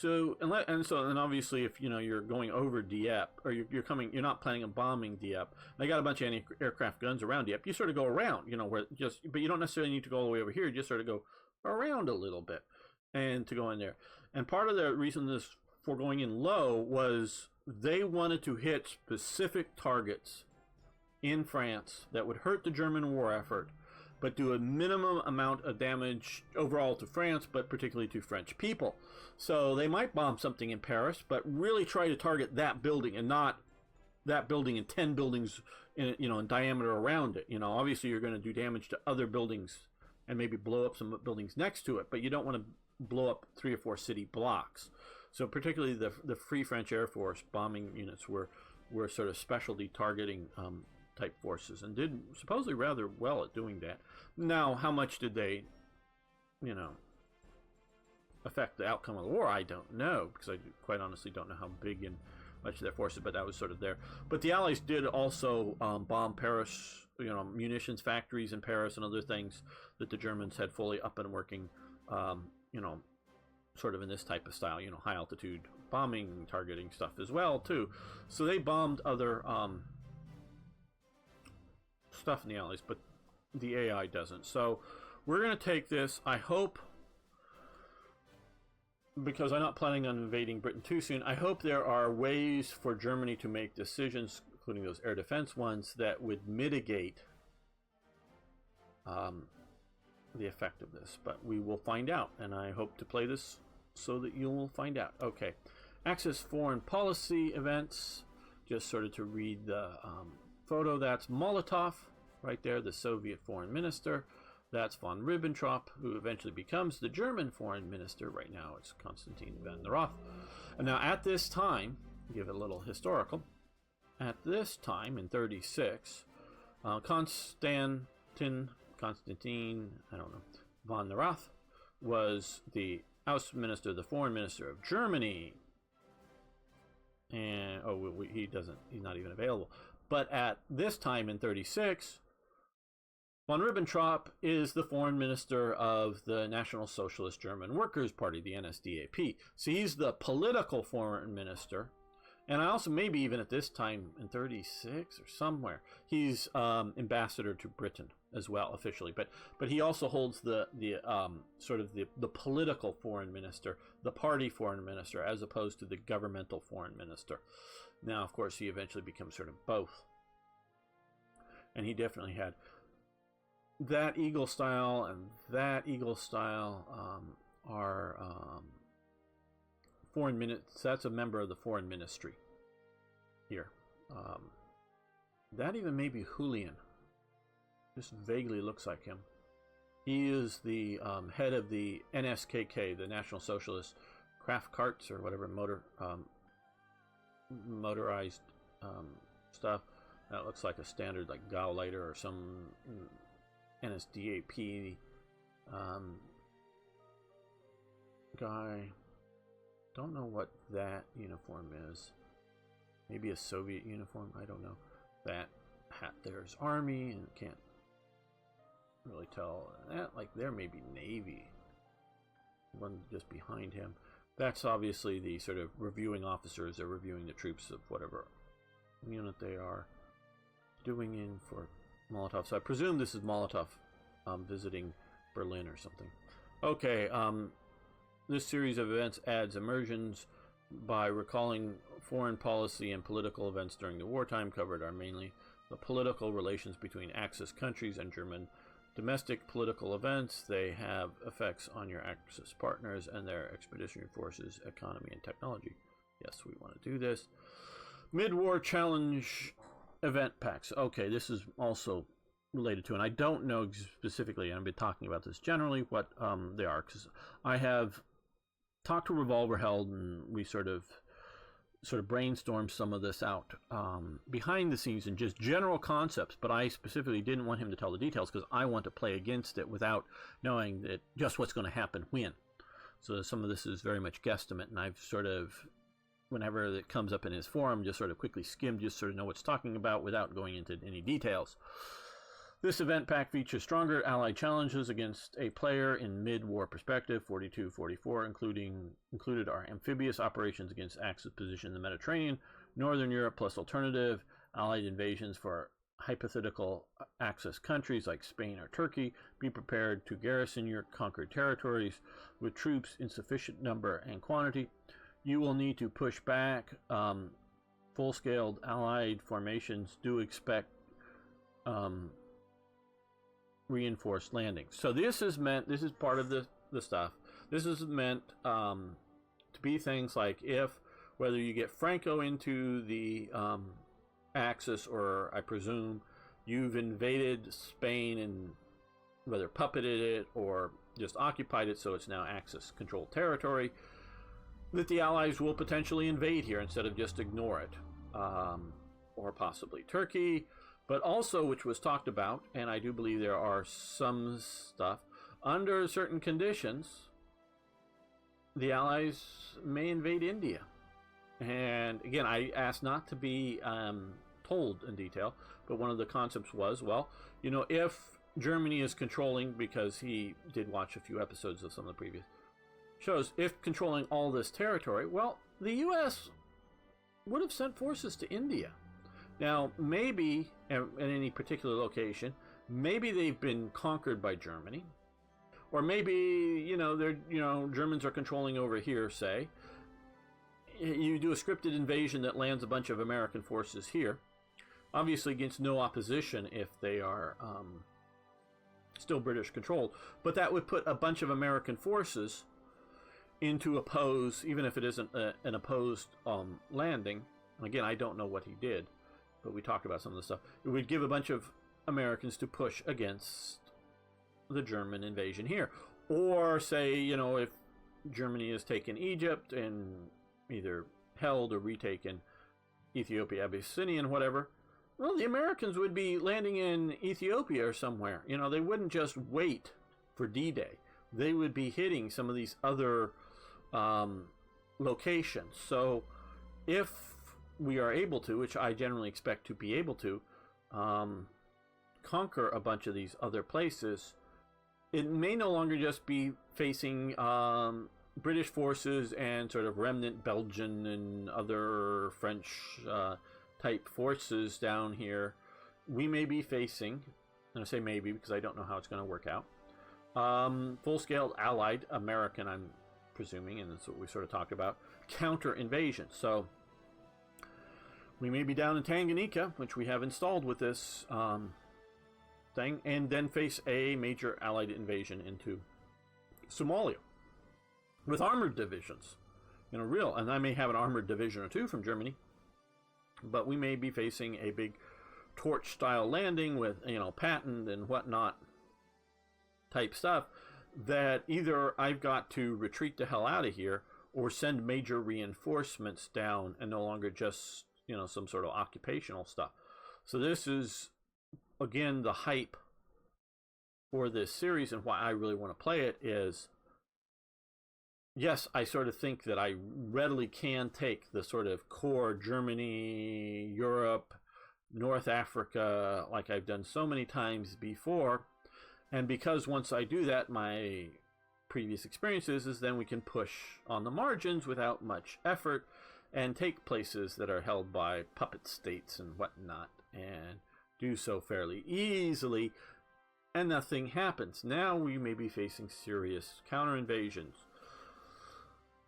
And obviously if, you know, you're going over Dieppe, or you're not planning on bombing Dieppe. They got a bunch of anti-aircraft guns around Dieppe. You sort of go around, you know, but you don't necessarily need to go all the way over here. You just sort of go around a little bit and to go in there. And part of the reason for going in low was they wanted to hit specific targets in France that would hurt the German war effort, but do a minimum amount of damage overall to France, but particularly to French people. So they might bomb something in Paris, but really try to target that building and not that building and 10 buildings in diameter around it. You know, obviously you're going to do damage to other buildings and maybe blow up some buildings next to it, but you don't want to blow up 3 or 4 city blocks. So particularly the Free French Air Force bombing units were sort of specialty targeting type forces, and did supposedly rather well at doing that. Now, how much did they, you know, affect the outcome of the war? I don't know, because I quite honestly don't know how big and much their forces, but that was sort of there. But the Allies did also bomb Paris, you know, munitions factories in Paris and other things that the Germans had fully up and working, you know, sort of in this type of style, you know, high altitude bombing, targeting stuff as well too. So they bombed other stuff in the Allies, but the AI doesn't. So we're going to take this, I hope, because I'm not planning on invading Britain too soon, I hope there are ways for Germany to make decisions, including those air defense ones, that would mitigate the effect of this. But we will find out, and I hope to play this so that you will find out. Okay, Axis foreign policy events, just sort of to read the photo. That's Molotov right there, the Soviet foreign minister. That's von Ribbentrop, who eventually becomes the German foreign minister. Right now it's Konstantin van der Rohe. And now at this time, give it a little historical, at this time in 36, Konstantin, I don't know, van der Rohe was the House Minister, the foreign minister of Germany. And, he's not even available. But at this time in 36, von Ribbentrop is the foreign minister of the National Socialist German Workers' Party, the NSDAP. So he's the political foreign minister. And I also, maybe even at this time in 36 or somewhere, he's ambassador to Britain as well, officially. But he also holds the sort of the political foreign minister, the party foreign minister, as opposed to the governmental foreign minister. Now, of course, he eventually becomes sort of both. And he definitely had that eagle style and that eagle style are foreign ministers. That's a member of the foreign ministry here. That even may be Julian. Just vaguely looks like him. He is the head of the NSKK, the National Socialist Craft Carts or whatever, motorized stuff. That looks like a standard like Gauleiter or some NSDAP guy. Don't know what that uniform is. Maybe a Soviet uniform. I don't know. That hat there's Army, and can't really tell. That, like, there may be Navy. One just behind him. That's obviously the sort of reviewing officers. They're reviewing the troops of whatever unit they are doing in for Molotov. So I presume this is Molotov visiting Berlin or something. Okay, this series of events adds immersions by recalling foreign policy and political events during the wartime. Covered are mainly the political relations between Axis countries and German domestic political events. They have effects on your Axis partners and their expeditionary forces, economy, and technology. Yes, we want to do this. Mid-war challenge event packs. Okay, this is also related to, and I don't know specifically, and I've been talking about this generally, what they are, because I have talked to revolverheld, and we sort of brainstormed some of this out behind the scenes and just general concepts, but I specifically didn't want him to tell the details because I want to play against it without knowing that just what's going to happen when. So some of this is very much guesstimate, and I've sort of, whenever it comes up in his forum, just sort of quickly skimmed, just sort of know what it's talking about without going into any details. This event pack features stronger allied challenges against a player in mid-war perspective. 42-44 included are amphibious operations against Axis position in the Mediterranean, Northern Europe plus alternative, allied invasions for hypothetical Axis countries like Spain or Turkey. Be prepared to garrison your conquered territories with troops in sufficient number and quantity. You will need to push back. Full-scaled allied formations do expect reinforced landings. So this is meant, this is part of the stuff. This is meant to be things like whether you get Franco into the Axis, or I presume you've invaded Spain and whether puppeted it or just occupied it so it's now Axis controlled territory, that the Allies will potentially invade here instead of just ignore it. Or possibly Turkey. But also, which was talked about, and I do believe there are some stuff, under certain conditions, the Allies may invade India. And again, I asked not to be told in detail, but one of the concepts was, well, if Germany is controlling, because he did watch a few episodes of some of the previous shows, if controlling all this territory, well, the U.S. would have sent forces to India. Now, maybe, in any particular location, maybe they've been conquered by Germany, or maybe, Germans are controlling over here, say. You do a scripted invasion that lands a bunch of American forces here, obviously against no opposition if they are still British controlled, but that would put a bunch of American forces into oppose, even if it isn't an opposed landing. Again, I don't know what he did, but we talked about some of the stuff. It would give a bunch of Americans to push against the German invasion here. Or say, if Germany has taken Egypt and either held or retaken Ethiopia, Abyssinia, whatever, well, the Americans would be landing in Ethiopia or somewhere. They wouldn't just wait for D-Day. They would be hitting some of these other locations. So if we are able to, which I generally expect to be able to, conquer a bunch of these other places, it may no longer just be facing British forces and sort of remnant Belgian and other French type forces down here. We may be facing, and I say maybe because I don't know how it's going to work out, full-scale allied American, I'm presuming, and that's what we sort of talked about, counter invasion. So we may be down in Tanganyika, which we have installed with this thing, and then face a major allied invasion into Somalia with armored divisions. And I may have an armored division or two from Germany, but we may be facing a big torch-style landing with, Patton and whatnot type stuff that either I've got to retreat the hell out of here or send major reinforcements down and no longer just some sort of occupational stuff. So this is, again, the hype for this series, and why I really want to play it is, yes, I sort of think that I readily can take the sort of core Germany, Europe, North Africa, like I've done so many times before. And because once I do that, my previous experiences is then we can push on the margins without much effort and take places that are held by puppet states and whatnot and do so fairly easily, and nothing happens. Now we may be facing serious counter invasions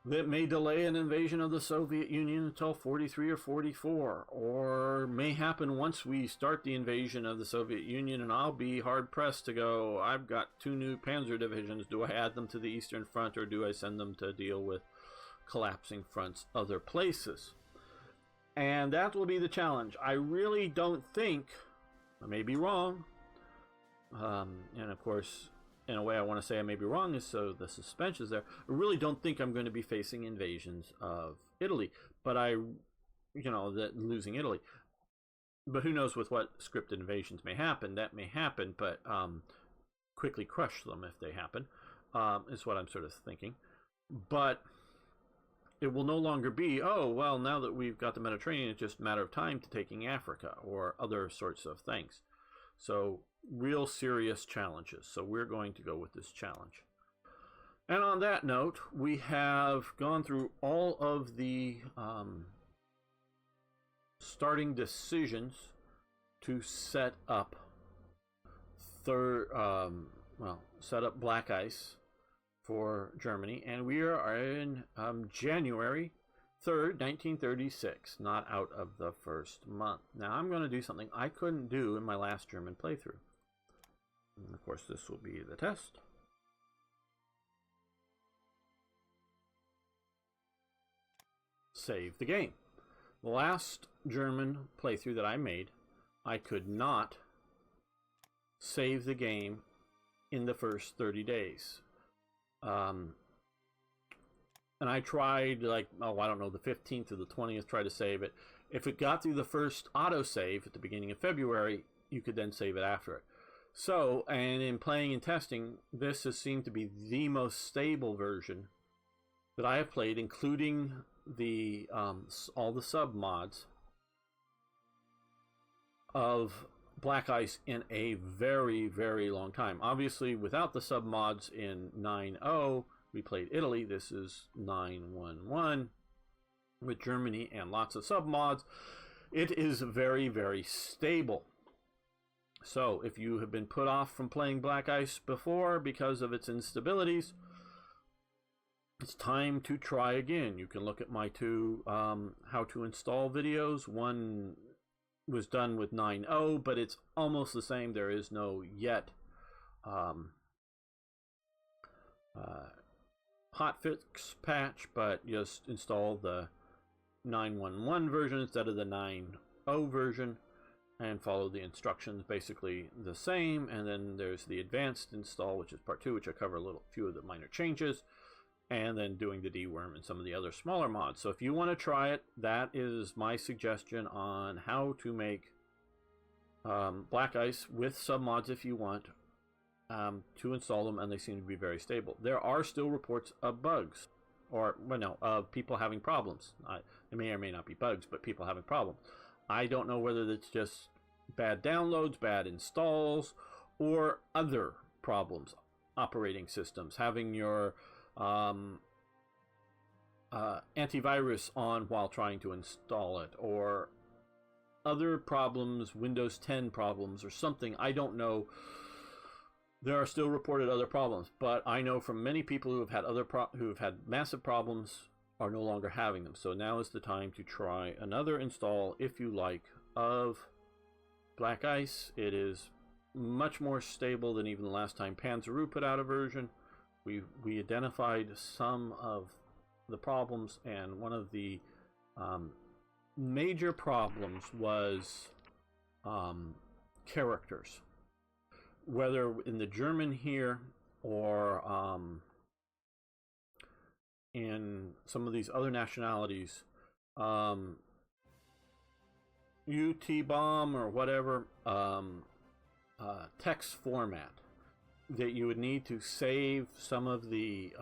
that may delay an invasion of the Soviet Union until 43 or 44, or may happen once we start the invasion of the Soviet Union, and I'll be hard-pressed to go, I've got 2 new panzer divisions, do I add them to the Eastern Front, or do I send them to deal with collapsing fronts other places? And that will be the challenge. I really don't think, I may be wrong, and of course, in a way I want to say I may be wrong is so the suspense is there. I really don't think I'm going to be facing invasions of Italy, but that losing Italy. But who knows with what scripted invasions may happen. That may happen, but quickly crush them if they happen, is what I'm sort of thinking. But it will no longer be, oh, well, now that we've got the Mediterranean, it's just a matter of time to taking Africa or other sorts of things. So real serious challenges. So we're going to go with this challenge. And on that note, we have gone through all of the starting decisions to set up set up black ice for Germany, and we are in January 3rd, 1936, not out of the first month. Now I'm going to do something I couldn't do in my last German playthrough. And of course, this will be the test. Save the game. The last German playthrough that I made, I could not save the game in the first 30 days. And I tried, the 15th or the 20th, try to save it. If it got through the first autosave at the beginning of February, you could then save it after it. So, and in playing and testing, this has seemed to be the most stable version that I have played, including the all the sub mods of Black Ice in a very, very long time. Obviously, without the sub mods in 9.0, we played Italy. This is 9.1.1 with Germany and lots of sub mods. It is very, very stable. So if you have been put off from playing Black Ice before because of its instabilities, it's time to try again. You can look at my 2 how to install videos. One was done with 9.0, but it's almost the same. There is no yet hotfix patch, but just install the 9.1.1 version instead of the 9.0 version and follow the instructions, basically the same. And then there's the advanced install, which is part 2, which I cover a few of the minor changes, and then doing the deworm and some of the other smaller mods. So if you want to try it, that is my suggestion on how to make Black Ice with sub mods if you want to install them, and they seem to be very stable. There are still reports of bugs, of people having problems. It may or may not be bugs, but people having problems. I don't know whether it's just bad downloads, bad installs, or other problems. Operating systems, having your antivirus on while trying to install it, or other problems, Windows 10 problems or something. I don't know. There are still reported other problems, but I know from many people who have had who have had massive problems are no longer having them. So now is the time to try another install, if you like, of Black Ice. It is much more stable than even the last time Panzeroo put out a version. We identified some of the problems, and one of the major problems was characters. Whether in the German here or in some of these other nationalities, UT-bomb or whatever text format, that you would need to save some of the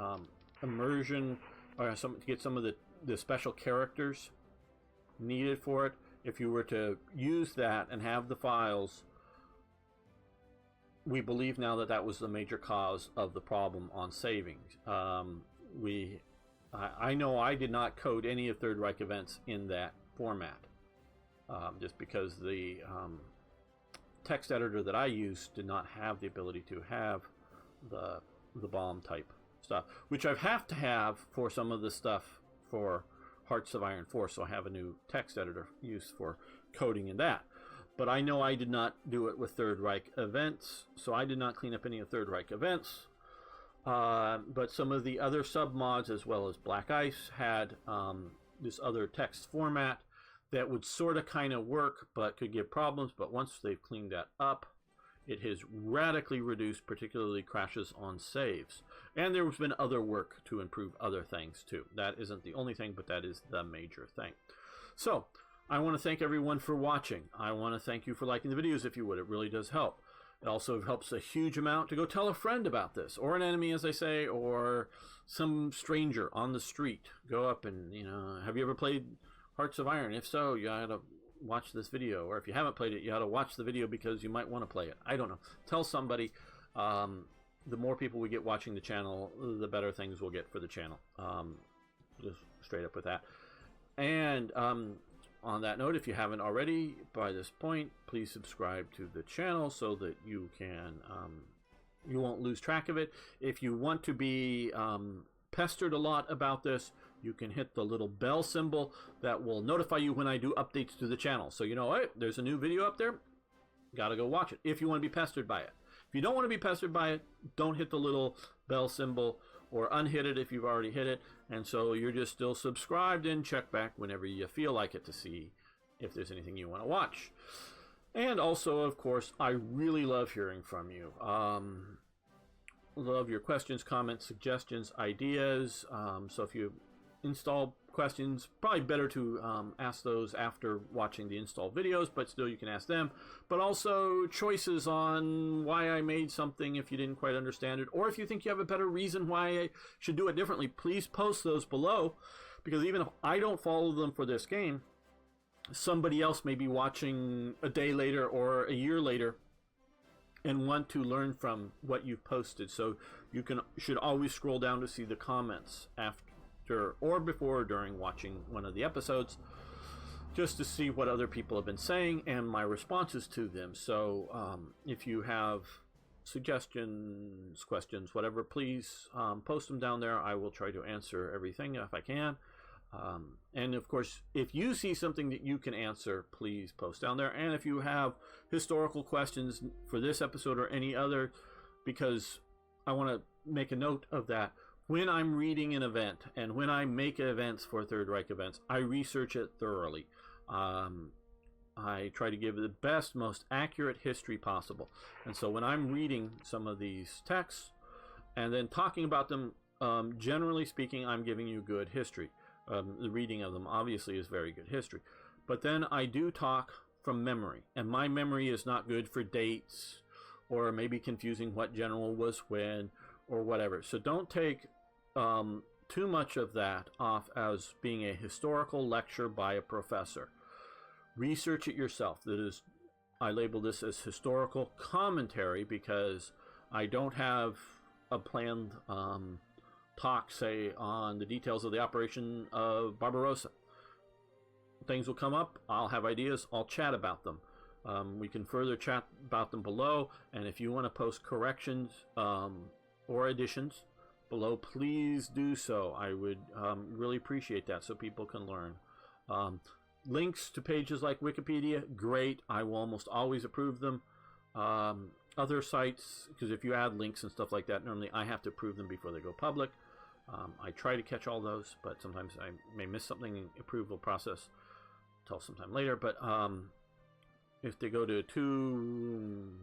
immersion, or to get some of the special characters needed for it. If you were to use that and have the files, we believe now that that was the major cause of the problem on saving. I know I did not code any of Third Reich events in that format, just because the text editor that I used did not have the ability to have the bomb type stuff, which I have to have for some of the stuff for Hearts of Iron 4, so I have a new text editor used for coding in that. But I know I did not do it with Third Reich events, so I did not clean up any of Third Reich events. But some of the other submods, as well as Black Ice, had this other text format that would sort of kind of work, but could give problems. But once they've cleaned that up, it has radically reduced, particularly crashes on saves. And there has been other work to improve other things too. That isn't the only thing, but that is the major thing. So I want to thank everyone for watching. I want to thank you for liking the videos if you would. It really does help. It also helps a huge amount to go tell a friend about this, or an enemy, as I say, or some stranger on the street. Go up and, have you ever played Hearts of Iron? If so, you ought to watch this video. Or if you haven't played it, you ought to watch the video because you might want to play it. I don't know. Tell somebody. The more people we get watching the channel, the better things we'll get for the channel. Just straight up with that. And on that note, if you haven't already by this point, please subscribe to the channel so that you can you won't lose track of it. If you want to be pestered a lot about this, you can hit the little bell symbol that will notify you when I do updates to the channel. So hey, there's a new video up there. Gotta go watch it if you want to be pestered by it. If you don't want to be pestered by it, don't hit the little bell symbol, or unhit it if you've already hit it. And so you're just still subscribed, and check back whenever you feel like it to see if there's anything you want to watch. And also, of course, I really love hearing from you. Love your questions, comments, suggestions, ideas. So if you install questions, probably better to ask those after watching the install videos, but still you can ask them. But also choices on why I made something if you didn't quite understand it, or if you think you have a better reason why I should do it differently, please post those below, because even if I don't follow them for this game, somebody else may be watching a day later or a year later and want to learn from what you've posted. So you should always scroll down to see the comments after or before or during watching one of the episodes, just to see what other people have been saying and my responses to them. So if you have suggestions, questions, whatever, please post them down there. I will try to answer everything if I can. And of course, if you see something that you can answer, please post down there. And if you have historical questions for this episode or any other, because I want to make a note of that. When I'm reading an event and when I make events for Third Reich events, I research it thoroughly. I try to give the best, most accurate history possible. And so when I'm reading some of these texts and then talking about them, generally speaking, I'm giving you good history. The reading of them obviously is very good history. But then I do talk from memory. And my memory is not good for dates, or maybe confusing what general was when, or whatever. So don't take too much of that off as being a historical lecture by a professor. Research it yourself. That is, I label this as historical commentary because I don't have a planned talk, say, on the details of the operation of Barbarossa. Things will come up. I'll have ideas. I'll chat about them. We can further chat about them below. And if you want to post corrections or additions below, please do so. I would really appreciate that, so people can learn. Links to pages like Wikipedia, great. I will almost always approve them. Other sites, because if you add links and stuff like that, normally I have to approve them before they go public. I try to catch all those, but sometimes I may miss something in the approval process until sometime later. But if they go to too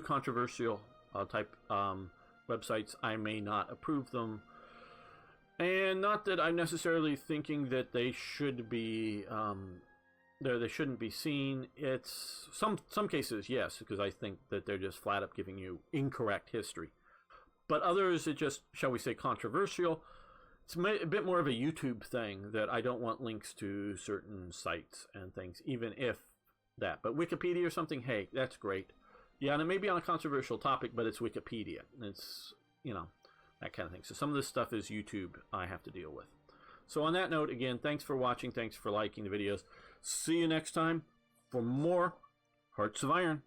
controversial type websites, I may not approve them. And not that I'm necessarily thinking that they should be they shouldn't be seen. It's some cases, yes, because I think that they're just flat up giving you incorrect history. But others, it just, shall we say, controversial. It's a bit more of a YouTube thing that I don't want links to certain sites and things, even if that. But Wikipedia or something, hey, that's great. Yeah, and it may be on a controversial topic, but it's Wikipedia. It's, you know, that kind of thing. So some of this stuff is YouTube I have to deal with. So on that note, again, thanks for watching. Thanks for liking the videos. See you next time for more Hearts of Iron.